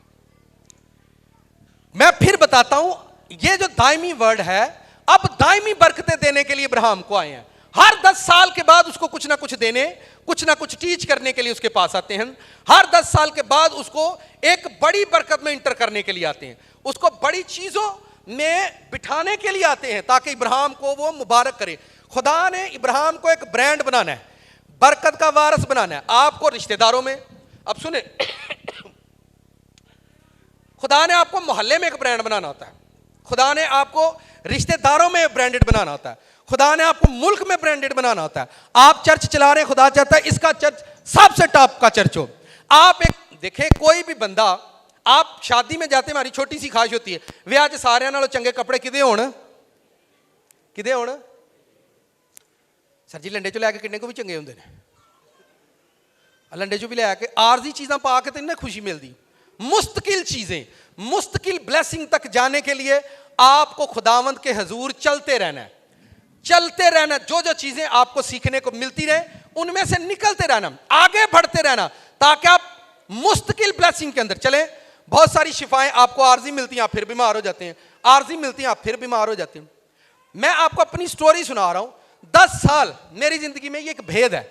मैं फिर बताता हूं, ये जो दायमी वर्ड है, अब दायमी बरकतें देने के लिए इब्राहिम को आए हैं। हर 10 साल के बाद उसको कुछ ना कुछ देने, कुछ ना कुछ टीच करने के लिए उसके पास आते हैं। हर 10 साल के बाद उसको एक बड़ी बरकत में इंटर करने के लिए आते हैं, उसको बड़ी चीजों में बिठाने के लिए आते हैं ताकि इब्राहिम को वो मुबारक करे। खुदा ने इब्राहिम को एक ब्रांड बनाना है, बरकत का वारिस बनाना है। आपको रिश्तेदारों में, अब सुने, खुदा ने आपको मोहल्ले में एक ब्रांड बनाना होता है, खुदा ने आपको रिश्तेदारों में ब्रांडेड बनाना होता है, खुदा ने आपको मुल्क में ब्रांडेड बनाना होता है। आप चर्च चला रहे हैं, खुदा चाहता है इसका चर्च सबसे टॉप का चर्च हो। आप एक देखें, कोई भी बंदा, आप शादी में जाते, हमारी छोटी सी ख्वाहिश होती है वे आज सारे नालों चंगे कपड़े किदे होण सर जी, लंडे चो लैके किन्ने को भी चंगे होंगे ने, लंडे चो भी लैके आरजी चीज़ां पा के तो इन्हें खुशी मिलती। मुस्तकिल चीज़ें, मुस्तकिल ब्लेसिंग तक जाने के लिए आपको खुदावंद के हजूर चलते रहना है, जो चीज़ें आपको सीखने को मिलती रहे उनमें से निकलते रहना, आगे बढ़ते रहना, ताकि आप मुस्तकिल ब्लेसिंग के अंदर चलें। बहुत सारी शिफाएं आपको आरजी मिलती हैं, आप फिर बीमार हो जाते हैं, आरजी मिलती हैं, आप फिर बीमार हो जाते हैं। मैं आपको अपनी स्टोरी सुना रहा हूं। 10 साल मेरी जिंदगी में ये एक भेद है।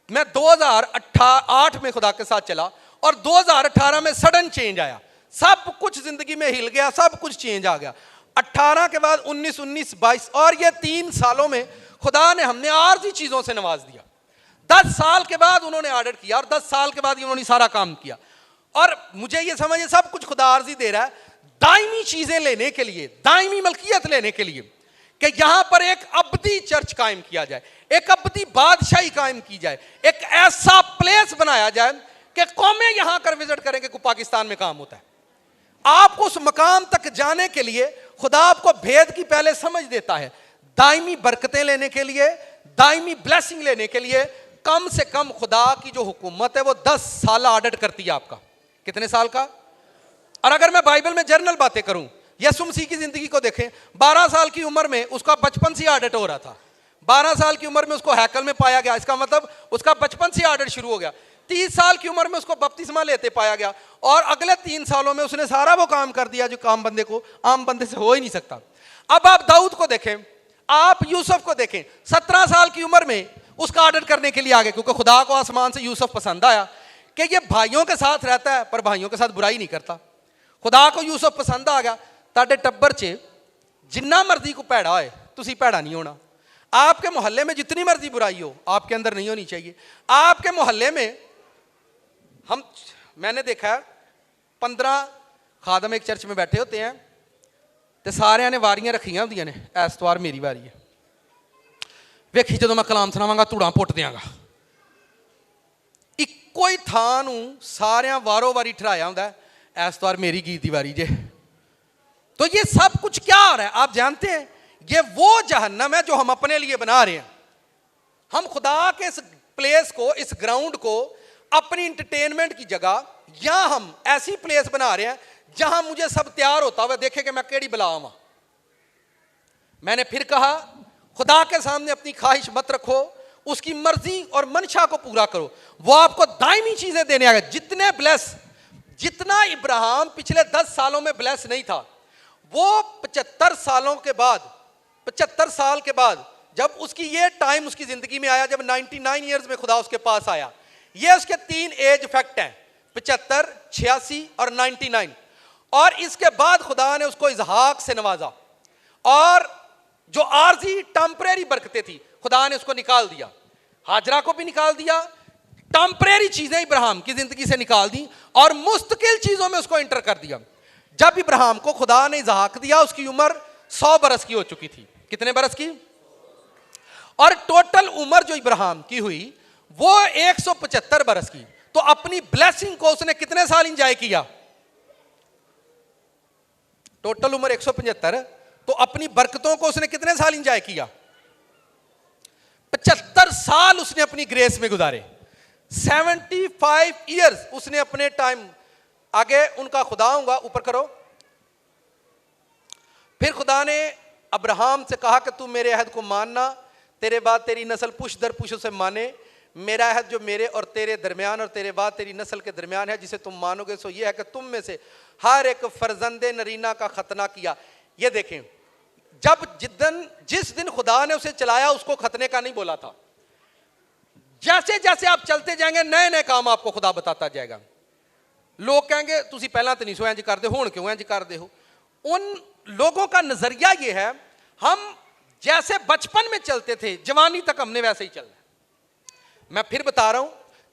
मैं 2008 में खुदा के साथ चला और 2018 में सडन चेंज आया, सब कुछ जिंदगी में हिल गया, सब कुछ चेंज आ गया। 18 के बाद 19, 22 और ये 3 सालों में खुदा ने हमने आरजी चीजों से नवाज दिया। 10 साल के बाद उन्होंने ऑर्डर किया और 10 साल के बाद उन्होंने सारा काम किया। और मुझे ये समझिए सब कुछ खुदा आरजी दे रहा है दायमी चीजें लेने के लिए, दायमी मलकियत लेने के लिए, कि यहां पर एक अब्दी चर्च कायम किया जाए, एक अब्दी बादशाही कायम की जाए, एक ऐसा प्लेस बनाया जाए कि कौमें यहां कर विजिट करेंगे कि पाकिस्तान में काम होता है। आपको उस मकाम तक जाने के लिए खुदा आपको भेद की पहले समझ देता है। दायमी बरकतें लेने के लिए, दायमी ब्लेसिंग लेने के लिए कम से कम खुदा की जो हुकूमत है वो 10 साल ऑडिट करती है आपका। कितने साल का? और अगर मैं बाइबल में जर्नल बातें करूं, यीशु मसीह की जिंदगी को देखें, 12 साल की उम्र में उसका बचपन से ऑडिट हो रहा था। 12 साल की उम्र में उसको हैकल में पाया गया, इसका मतलब उसका बचपन से ऑडिट शुरू हो गया। 30 साल की उम्र में उसको बपतिस्मा लेते पाया गया और अगले 3 सालों में उसने सारा वो काम कर दिया जो काम आम बंदे से हो ही नहीं सकता। अब आप दाऊद को देखें, आप यूसुफ को देखें, 17 साल की उम्र में उसका ऑर्डर करने के लिए आ गए, क्योंकि खुदा को आसमान से यूसुफ पसंद आया कि ये भाइयों के साथ रहता है पर भाइयों के साथ बुराई नहीं करता। खुदा को यूसुफ पसंद आ गया। ताडे टब्बर च जिन्ना मर्जी को भैड़ा होए, तुसी भैड़ा नहीं होना। आपके मोहल्ले में जितनी मर्जी बुराई हो आपके अंदर नहीं होनी चाहिए। आपके मोहल्ले में मैंने देखा है 15 खादम एक चर्च में बैठे होते हैं, ਤੇ ਸਾਰਿਆਂ ਨੇ ਵਾਰੀਆਂ ਰੱਖੀਆਂ ਹੁੰਦੀਆਂ ਨੇ, ਇਸ ਵਾਰ ਮੇਰੀ ਵਾਰੀ ਹੈ। ਵੇਖੀ ਜਦੋਂ ਮੈਂ ਕਲਾਮ ਸੁਣਾਵਾਂਗਾ ਧੂੜਾਂ ਪੁੱਟ ਦਿਆਂਗਾ। ਇੱਕੋ ਹੀ ਥਾਂ ਨੂੰ ਸਾਰਿਆਂ ਵਾਰੋ ਵਾਰੀ ਠਹਿਰਾਇਆ ਹੁੰਦਾ, ਇਸ ਵਾਰ मेरी गीत की बारी जे। तो ये सब कुछ क्या हो रहा है आप जानते हैं? ये वो जहन्नम है जो हम अपने लिए बना रहे हैं। हम खुदा के इस प्लेस को, इस ग्राउंड को अपनी इंटरटेनमेंट की जगह, या हम ऐसी प्लेस बना रहे हैं जहां मुझे सब तैयार होता हुआ देखे कि मैं केड़ी बलावा। मैंने फिर कहा, खुदा के सामने अपनी ख्वाहिश मत रखो, उसकी मर्जी और मंशा को पूरा करो, वो आपको दायमी चीजें देने आएगा। जितने ब्लेस, जितना इब्राहिम पिछले 10 सालों में ब्लेस नहीं था, वो 75 सालों के बाद, 75 साल के बाद जब उसकी ये टाइम उसकी जिंदगी में आया, जब 99 ईयर्स में खुदा उसके पास आया, ये उसके 3 एज फैक्ट हैं, 75, 86 और 99। और इसके बाद खुदा ने उसको इसहाक से नवाजा, और जो आर्जी टेम्परेरी बरकतें थी खुदा ने उसको निकाल दिया। हाजरा को भी निकाल दिया, टेम्परेरी चीजें इब्राहिम की जिंदगी से निकाल दी, और मुस्तकिल चीजों में उसको इंटर कर दिया। जब इब्राहिम को खुदा ने इसहाक दिया, उसकी उम्र 100 बरस की हो चुकी थी। कितने बरस की? और टोटल उम्र जो इब्राहिम की हुई वो 175 बरस की। तो अपनी ब्लेसिंग को उसने कितने साल इंजॉय किया? टोटल उम्र 175, तो अपनी बरकतों को उसने कितने साल इंजॉय किया? 75 साल उसने अपनी ग्रेस में गुजारे। 75 ईयर्स उसने अपने टाइम, आगे उनका खुदा होगा, ऊपर करो। फिर खुदा ने अब्राहम से कहा कि तू मेरे अहद को मानना, तेरे बाद तेरी नस्ल पुश दर पुश उसे माने। मेरा अहद जो मेरे और तेरे दरमियान और तेरे बाद तेरी नस्ल के दरमियान है, जिसे तुम मानोगे, सो ये है कि तुम में से हर एक फर्जंदे नरीना का खतना किया। ये देखें, जब जिस दिन खुदा ने उसे चलाया उसको खतने का नहीं बोला था। जैसे जैसे आप चलते जाएंगे नए नए काम आपको खुदा बताता जाएगा। लोग कहेंगे तुसी पहला तो नहीं सो इंज करते, हुण क्यों इंज करते हो? उन लोगों का नजरिया ये है, हम जैसे बचपन में चलते थे जवानी तक हमने वैसे ही चलना है। मैं फिर बता रहा हूं,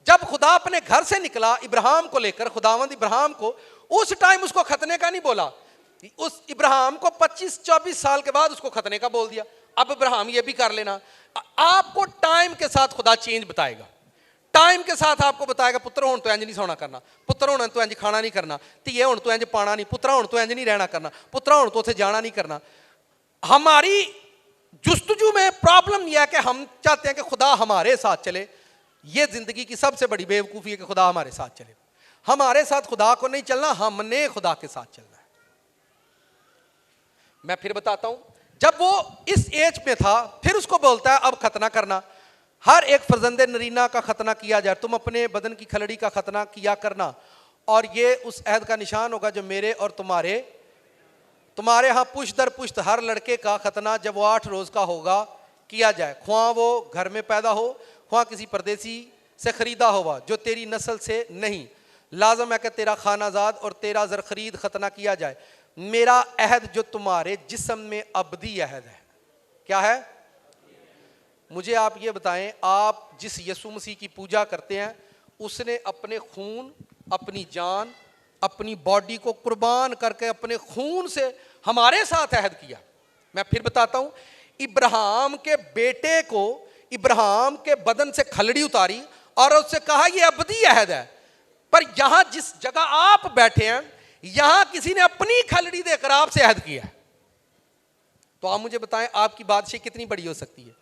जब खुदा अपने घर से निकला इब्राहिम को लेकर, खुदावंद इब्राहिम को उस टाइम उसको खतने का नहीं बोला। उस इब्राहिम को 25-24 साल के बाद उसको खतने का बोल दिया। अब इब्राहिम ये भी कर लेना। आपको टाइम के साथ खुदा चेंज बताएगा। टाइम के साथ आपको बताएगा, पुत्र हुण तो इंज नहीं सोना करना, पुत्र हुण तो इंज खाना नहीं करना, धीए हुण तो इंज पाना नहीं, पुत्रा हुण तो इंज नहीं रहना करना, पुत्रा हुण तो उत्थे जाना नहीं करना। हमारी जुस्तजू में प्रॉब्लम यह है कि हम चाहते हैं कि खुदा हमारे साथ चले। ये जिंदगी की सबसे बड़ी बेवकूफ़ी है कि खुदा हमारे साथ चले। हमारे साथ खुदा को नहीं चलना, हमने खुदा के साथ चलना है। मैं फिर बताता हूं, जब वो इस एज में था फिर उसको बोलता है अब खतना करना, हर एक फर्जंदे नरीना का खतना किया जाए, तुम अपने बदन की खलड़ी का खतना किया करना, और ये उस अहद का निशान होगा जो मेरे और तुम्हारे यहाँ पुश्त दर पुश्त हर लड़के का खतना जब वो 8 रोज का होगा किया जाए, ख्वाह वो घर में पैदा हो, ख्वाह किसी परदेसी से खरीदा होगा जो तेरी नस्ल से नहीं। लाजम है कि तेरा खानाजाद और तेरा जर खरीद खतना किया जाए। मेरा अहद जो तुम्हारे जिस्म में अबदी अहद है। क्या है? मुझे आप ये बताएं, आप जिस यीशु मसीह की पूजा करते हैं उसने अपने खून, अपनी जान, अपनी बॉडी को कुर्बान करके अपने खून से हमारे साथ अहद किया। मैं फिर बताता हूं, इब्राहिम के बेटे को इब्राहिम के बदन से खलड़ी उतारी और उससे कहा यह अबदी अहद है। पर यहां जिस जगह आप बैठे हैं यहां किसी ने अपनी खलड़ी देकर आपसे अहद किया है। तो आप मुझे बताएं, आपकी बादशाही कितनी बड़ी हो सकती है?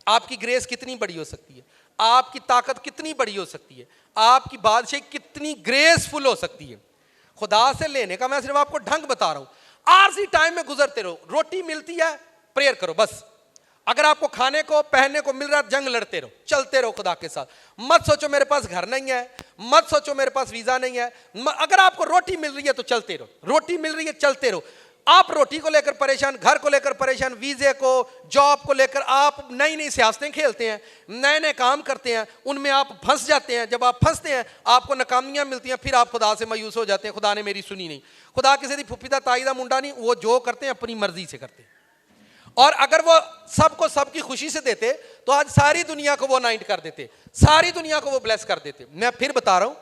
आपकी ग्रेस कितनी बड़ी हो सकती है? आपकी ताकत कितनी बड़ी हो सकती है? आपकी बादशाही कितनी ग्रेसफुल हो सकती है? खुदा से लेने का मैं सिर्फ आपको ढंग बता रहा हूं। आरसी टाइम में गुजरते रहो, रोटी मिलती है प्रेयर करो बस। अगर आपको खाने को पहनने को मिल रहा है जंग लड़ते रहो, चलते रहो खुदा के साथ। मत सोचो मेरे पास घर नहीं है, मत सोचो मेरे पास वीजा नहीं है। अगर आपको रोटी मिल रही है तो चलते रहो, रोटी मिल रही है चलते रहो। आप रोटी को लेकर परेशान, घर को लेकर परेशान, वीजे को, जॉब को लेकर आप नई नई सियासतें खेलते हैं, नए नए काम करते हैं, उनमें आप फंस जाते हैं। जब आप फंसते हैं आपको नाकामियां मिलती हैं, फिर आप खुदा से मायूस हो जाते हैं, खुदा ने मेरी सुनी नहीं। खुदा किसी की फुफी दा ताई दा मुंडा नहीं, वो जो करते हैं अपनी मर्जी से करते हैं। और अगर वो सबको सबकी खुशी से देते तो आज सारी दुनिया को वो अनाइंट कर देते, सारी दुनिया को वो ब्लेस कर देते। मैं फिर बता रहा हूं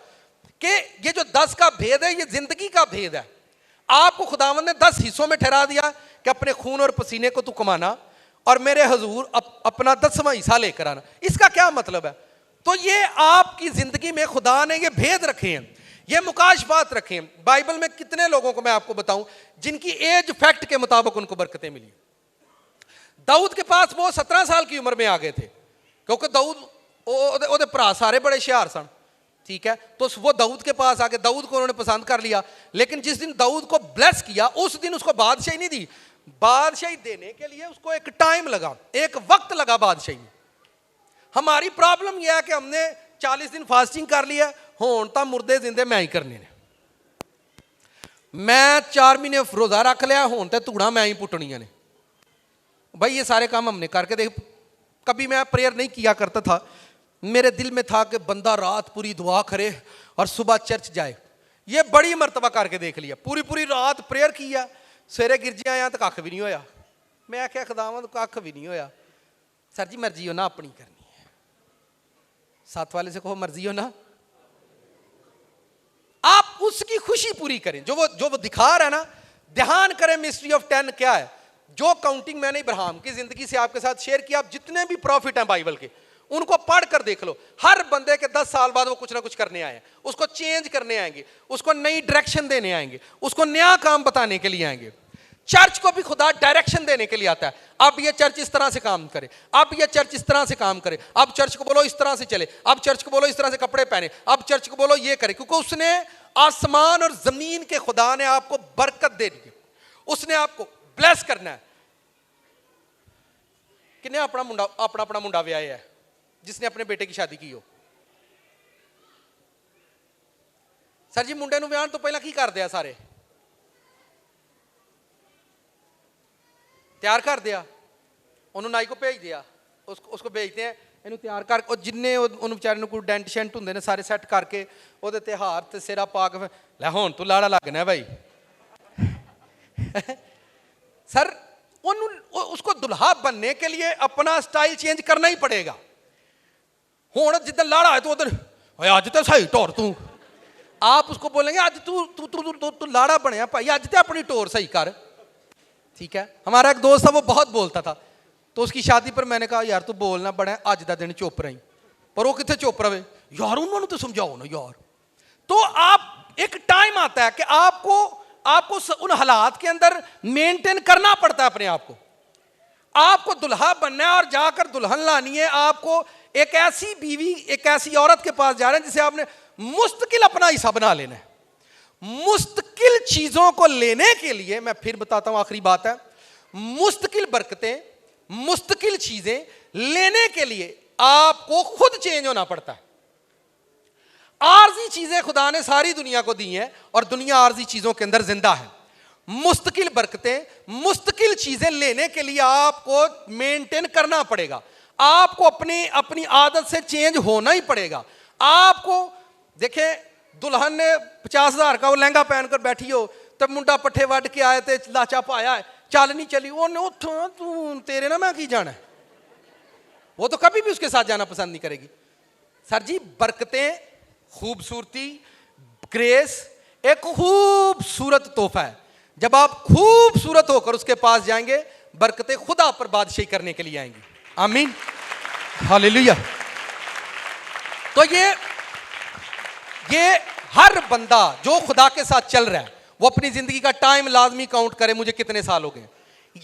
कि ये जो 10 का भेद है ये जिंदगी का भेद है। आपको खुदावंद ने 10 हिस्सों में ठहरा दिया कि अपने खून और पसीने को तू कमाना और मेरे हजूर अपना 10वां हिस्सा लेकर आना। इसका क्या मतलब है? तो ये आपकी जिंदगी में खुदा ने ये भेद रखे हैं, ये मुकाशफात रखे हैं। बाइबल में कितने लोगों को मैं आपको बताऊं जिनकी एज फैक्ट के मुताबिक उनको बरकतें मिली। दाऊद के पास वो 17 साल की उम्र में आ गए थे, क्योंकि दाऊद ओदे भरा सारे बड़े होशियार सन, ठीक है। तो वो दाऊद के पास आके दाऊद को उन्होंने पसंद कर लिया। लेकिन जिस दिन दाऊद को ब्लेस किया उस दिन उसको बादशाही नहीं दी। बादशाही देने के लिए उसको एक टाइम लगा, एक वक्त लगा बादशाही में। हमारी प्रॉब्लम यह है कि हमने 40 दिन फास्टिंग कर लिया, होन तो मुर्दे जिंदे मैं ही करने ने। मैं 4 महीने रोजा रख लिया, होन तो धूड़ा मैं ही पुटनिया ने। भाई ये सारे काम हमने करके देख। कभी मैं प्रेयर नहीं किया करता था, मेरे दिल में था कि बंदा रात पूरी दुआ करे और सुबह चर्च जाए। ये बड़ी मर्तबा करके देख लिया, पूरी पूरी रात प्रेयर किया, सवेरे गिरजे आया तो कख भी नहीं होया। मैं क्या खुदावंद कख भी नहीं होया। सर जी मर्जी हो ना अपनी करनी है। साथ वाले से कहो मर्जी हो ना, आप उसकी खुशी पूरी करें जो वो दिखा रहा है ना। ध्यान करें मिस्ट्री ऑफ 10 क्या है। जो काउंटिंग मैंने इब्राहिम की जिंदगी से आपके साथ शेयर किया, आप जितने भी प्रॉफिट हैं बाइबल के उनको पढ़ कर देख लो। हर बंदे के 10 साल बाद वो कुछ ना कुछ करने आए हैं, उसको चेंज करने आएंगे, उसको नई डायरेक्शन देने आएंगे, उसको नया काम बताने के लिए आएंगे। चर्च को भी खुदा डायरेक्शन देने के लिए आता है। अब ये चर्च इस तरह से काम करे, अब ये चर्च इस तरह से काम करे, अब चर्च को बोलो इस तरह से चले, अब चर्च को बोलो इस तरह से कपड़े पहने, अब चर्च को बोलो ये करे। क्योंकि उसने आसमान और जमीन के खुदा ने आपको बरकत दे दी, उसने आपको ब्लेस करना है। किने अपना मुंडा ब्याह है जिसने अपने बेटे की शादी की हो? सर जी मुंडे ब्याह तो पहला की कर दिया? सारे तैयार कर दिया, उन्होंने नाई को भेज दिया, उसको भेजते हैं ਇਹਨੂੰ ਤਿਆਰ ਕਰ। ਉਹ ਜਿੰਨੇ ਉਹਨੂੰ ਵਿਚਾਰੇ ਨੂੰ ਕੋਈ ਡੈਂਟ ਸ਼ੈਂਟ ਹੁੰਦੇ ਨੇ ਸਾਰੇ ਸੈੱਟ ਕਰਕੇ ਉਹਦੇ ਤੇ ਹਾਰ ਤੇ ਸਿਰਾ ਪਾ ਕੇ ਲੈ ਹੁਣ ਤੂੰ ਲਾੜਾ ਲੱਗਣਾ ਭਾਈ। सर उसको दुल्हा बनने के लिए अपना स्टाइल चेंज करना ही पड़ेगा। हुण जिद्दन लाड़ा है तो उधर अज तो सही टोर तू, आप उसको बोलेंगे अज तू लाड़ा बनया भाई, अज तो अपनी टोर सही कर, ठीक है। हमारा एक दोस्त था वो बहुत बोलता था, तो उसकी शादी पर मैंने कहा यार तू बोलना बड़ा अज का दिन चुप रही, पर वो कितने चुप रहे यार, उन्होंने तो समझाओ ना यार। तो आप एक टाइम आता है कि आपको उन हालात के अंदर मेंटेन करना पड़ता है अपने आप को। आपको दुल्हा बनना है और जाकर दुल्हन लानी है। आपको एक ऐसी बीवी, एक ऐसी औरत के पास जा रहे हैं जिसे आपने मुस्तकिल अपना हिस्सा बना लेना है। मुस्तकिल चीजों को लेने के लिए, मैं फिर बताता हूं, आखिरी बात है, मुस्तकिल बरकतें, मुस्तकिल चीजें लेने के लिए आपको खुद चेंज होना पड़ता है। आर्जी चीजें खुदा ने सारी दुनिया को दी हैं और दुनिया आर्जी चीजों के अंदर जिंदा है। मुस्तकिल बरकतें, मुस्तकिल चीजें लेने के लिए आपको मेंटेन करना पड़ेगा। आपको अपनी आदत से चेंज होना ही पड़ेगा। आपको देखें, दुल्हन ने 50,000 का वो लहंगा पहनकर बैठी हो, तब मुंडा पट्ठे वड के आए थे, लाचा पाया है, चल नहीं चली, वो तू तेरे ना मैं की जाना है, वो तो कभी भी उसके साथ जाना पसंद नहीं करेगी। सर जी बरकतें, खूबसूरती, ग्रेस एक खूबसूरत तोहफा है। जब आप खूबसूरत होकर उसके पास जाएंगे, बरकतें खुदा पर बादशाही करने के लिए आएंगी। आमीन, हालेलुया। तो ये हर बंदा जो खुदा के साथ चल रहा है वो अपनी जिंदगी का टाइम लाजमी काउंट करे, मुझे कितने साल हो गए।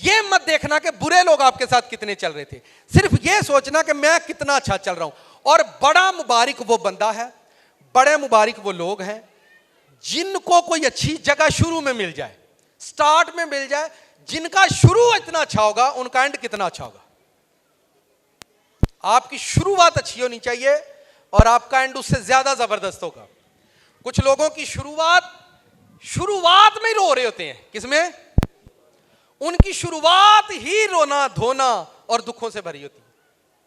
ये मत देखना कि बुरे लोग आपके साथ कितने चल रहे थे, सिर्फ ये सोचना कि मैं कितना अच्छा चल रहा हूं। और बड़ा मुबारक वो बंदा है, बड़े मुबारक वो लोग हैं जिनको कोई अच्छी जगह शुरू में मिल जाए, स्टार्ट में मिल जाए। जिनका शुरू इतना अच्छा होगा उनका एंड कितना अच्छा होगा। आपकी शुरुआत अच्छी होनी चाहिए और आपका एंड उससे ज्यादा जबरदस्त होगा। कुछ लोगों की शुरुआत में ही रो रहे होते हैं, किसमें? उनकी शुरुआत ही रोना धोना और दुखों से भरी होती है।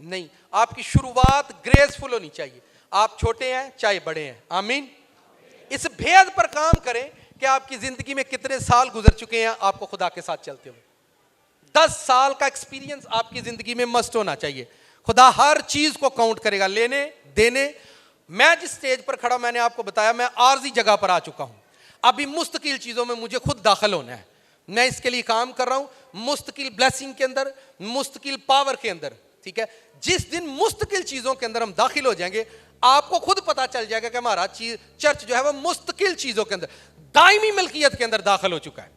नहीं, आपकी शुरुआत ग्रेसफुल होनी चाहिए। आप छोटे हैं चाहे बड़े हैं। आमीन। इस भेद पर काम करें कि आपकी जिंदगी में कितने साल गुजर चुके हैं आपको खुदा के साथ चलते हुए। 10 साल का एक्सपीरियंस आपकी जिंदगी में मस्ट होना चाहिए। खुदा हर चीज को काउंट करेगा, लेने देने। मैं जिस स्टेज पर खड़ा, मैंने आपको बताया, मैं आर्जी जगह पर आ चुका हूं। अभी मुस्तकिल चीजों में मुझे खुद दाखिल होना है, मैं इसके लिए काम कर रहा हूं, मुस्तकिल ब्लेसिंग के अंदर, मुस्तकिल पावर के अंदर, ठीक है। जिस दिन मुस्तकिल चीजों के अंदर हम दाखिल हो जाएंगे, आपको खुद पता चल जाएगा कि हमारा चर्च जो है वो मुस्तकिल चीजों के अंदर, दायमी मलकियत के अंदर दाखिल हो चुका है।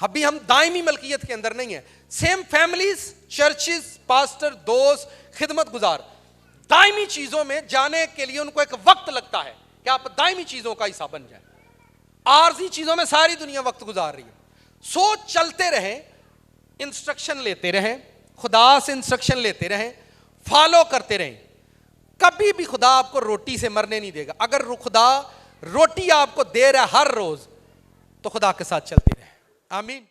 अभी हम दायमी मलकियत के अंदर नहीं है। सेम फैमिलीज, चर्चेस, पास्टर, दोस्त, खिदमत गुजार, दायमी चीजों में जाने के लिए उनको एक वक्त लगता है कि आप दायमी चीजों का हिस्सा बन जाए। आरजी चीजों में सारी दुनिया वक्त गुजार रही है। सो चलते रहें, इंस्ट्रक्शन लेते रहें, खुदा से इंस्ट्रक्शन लेते रहें, फॉलो करते रहें। कभी भी खुदा आपको रोटी से मरने नहीं देगा। अगर खुदा रोटी आपको दे रहा है हर रोज, तो खुदा के साथ चलते रहें। आमीन।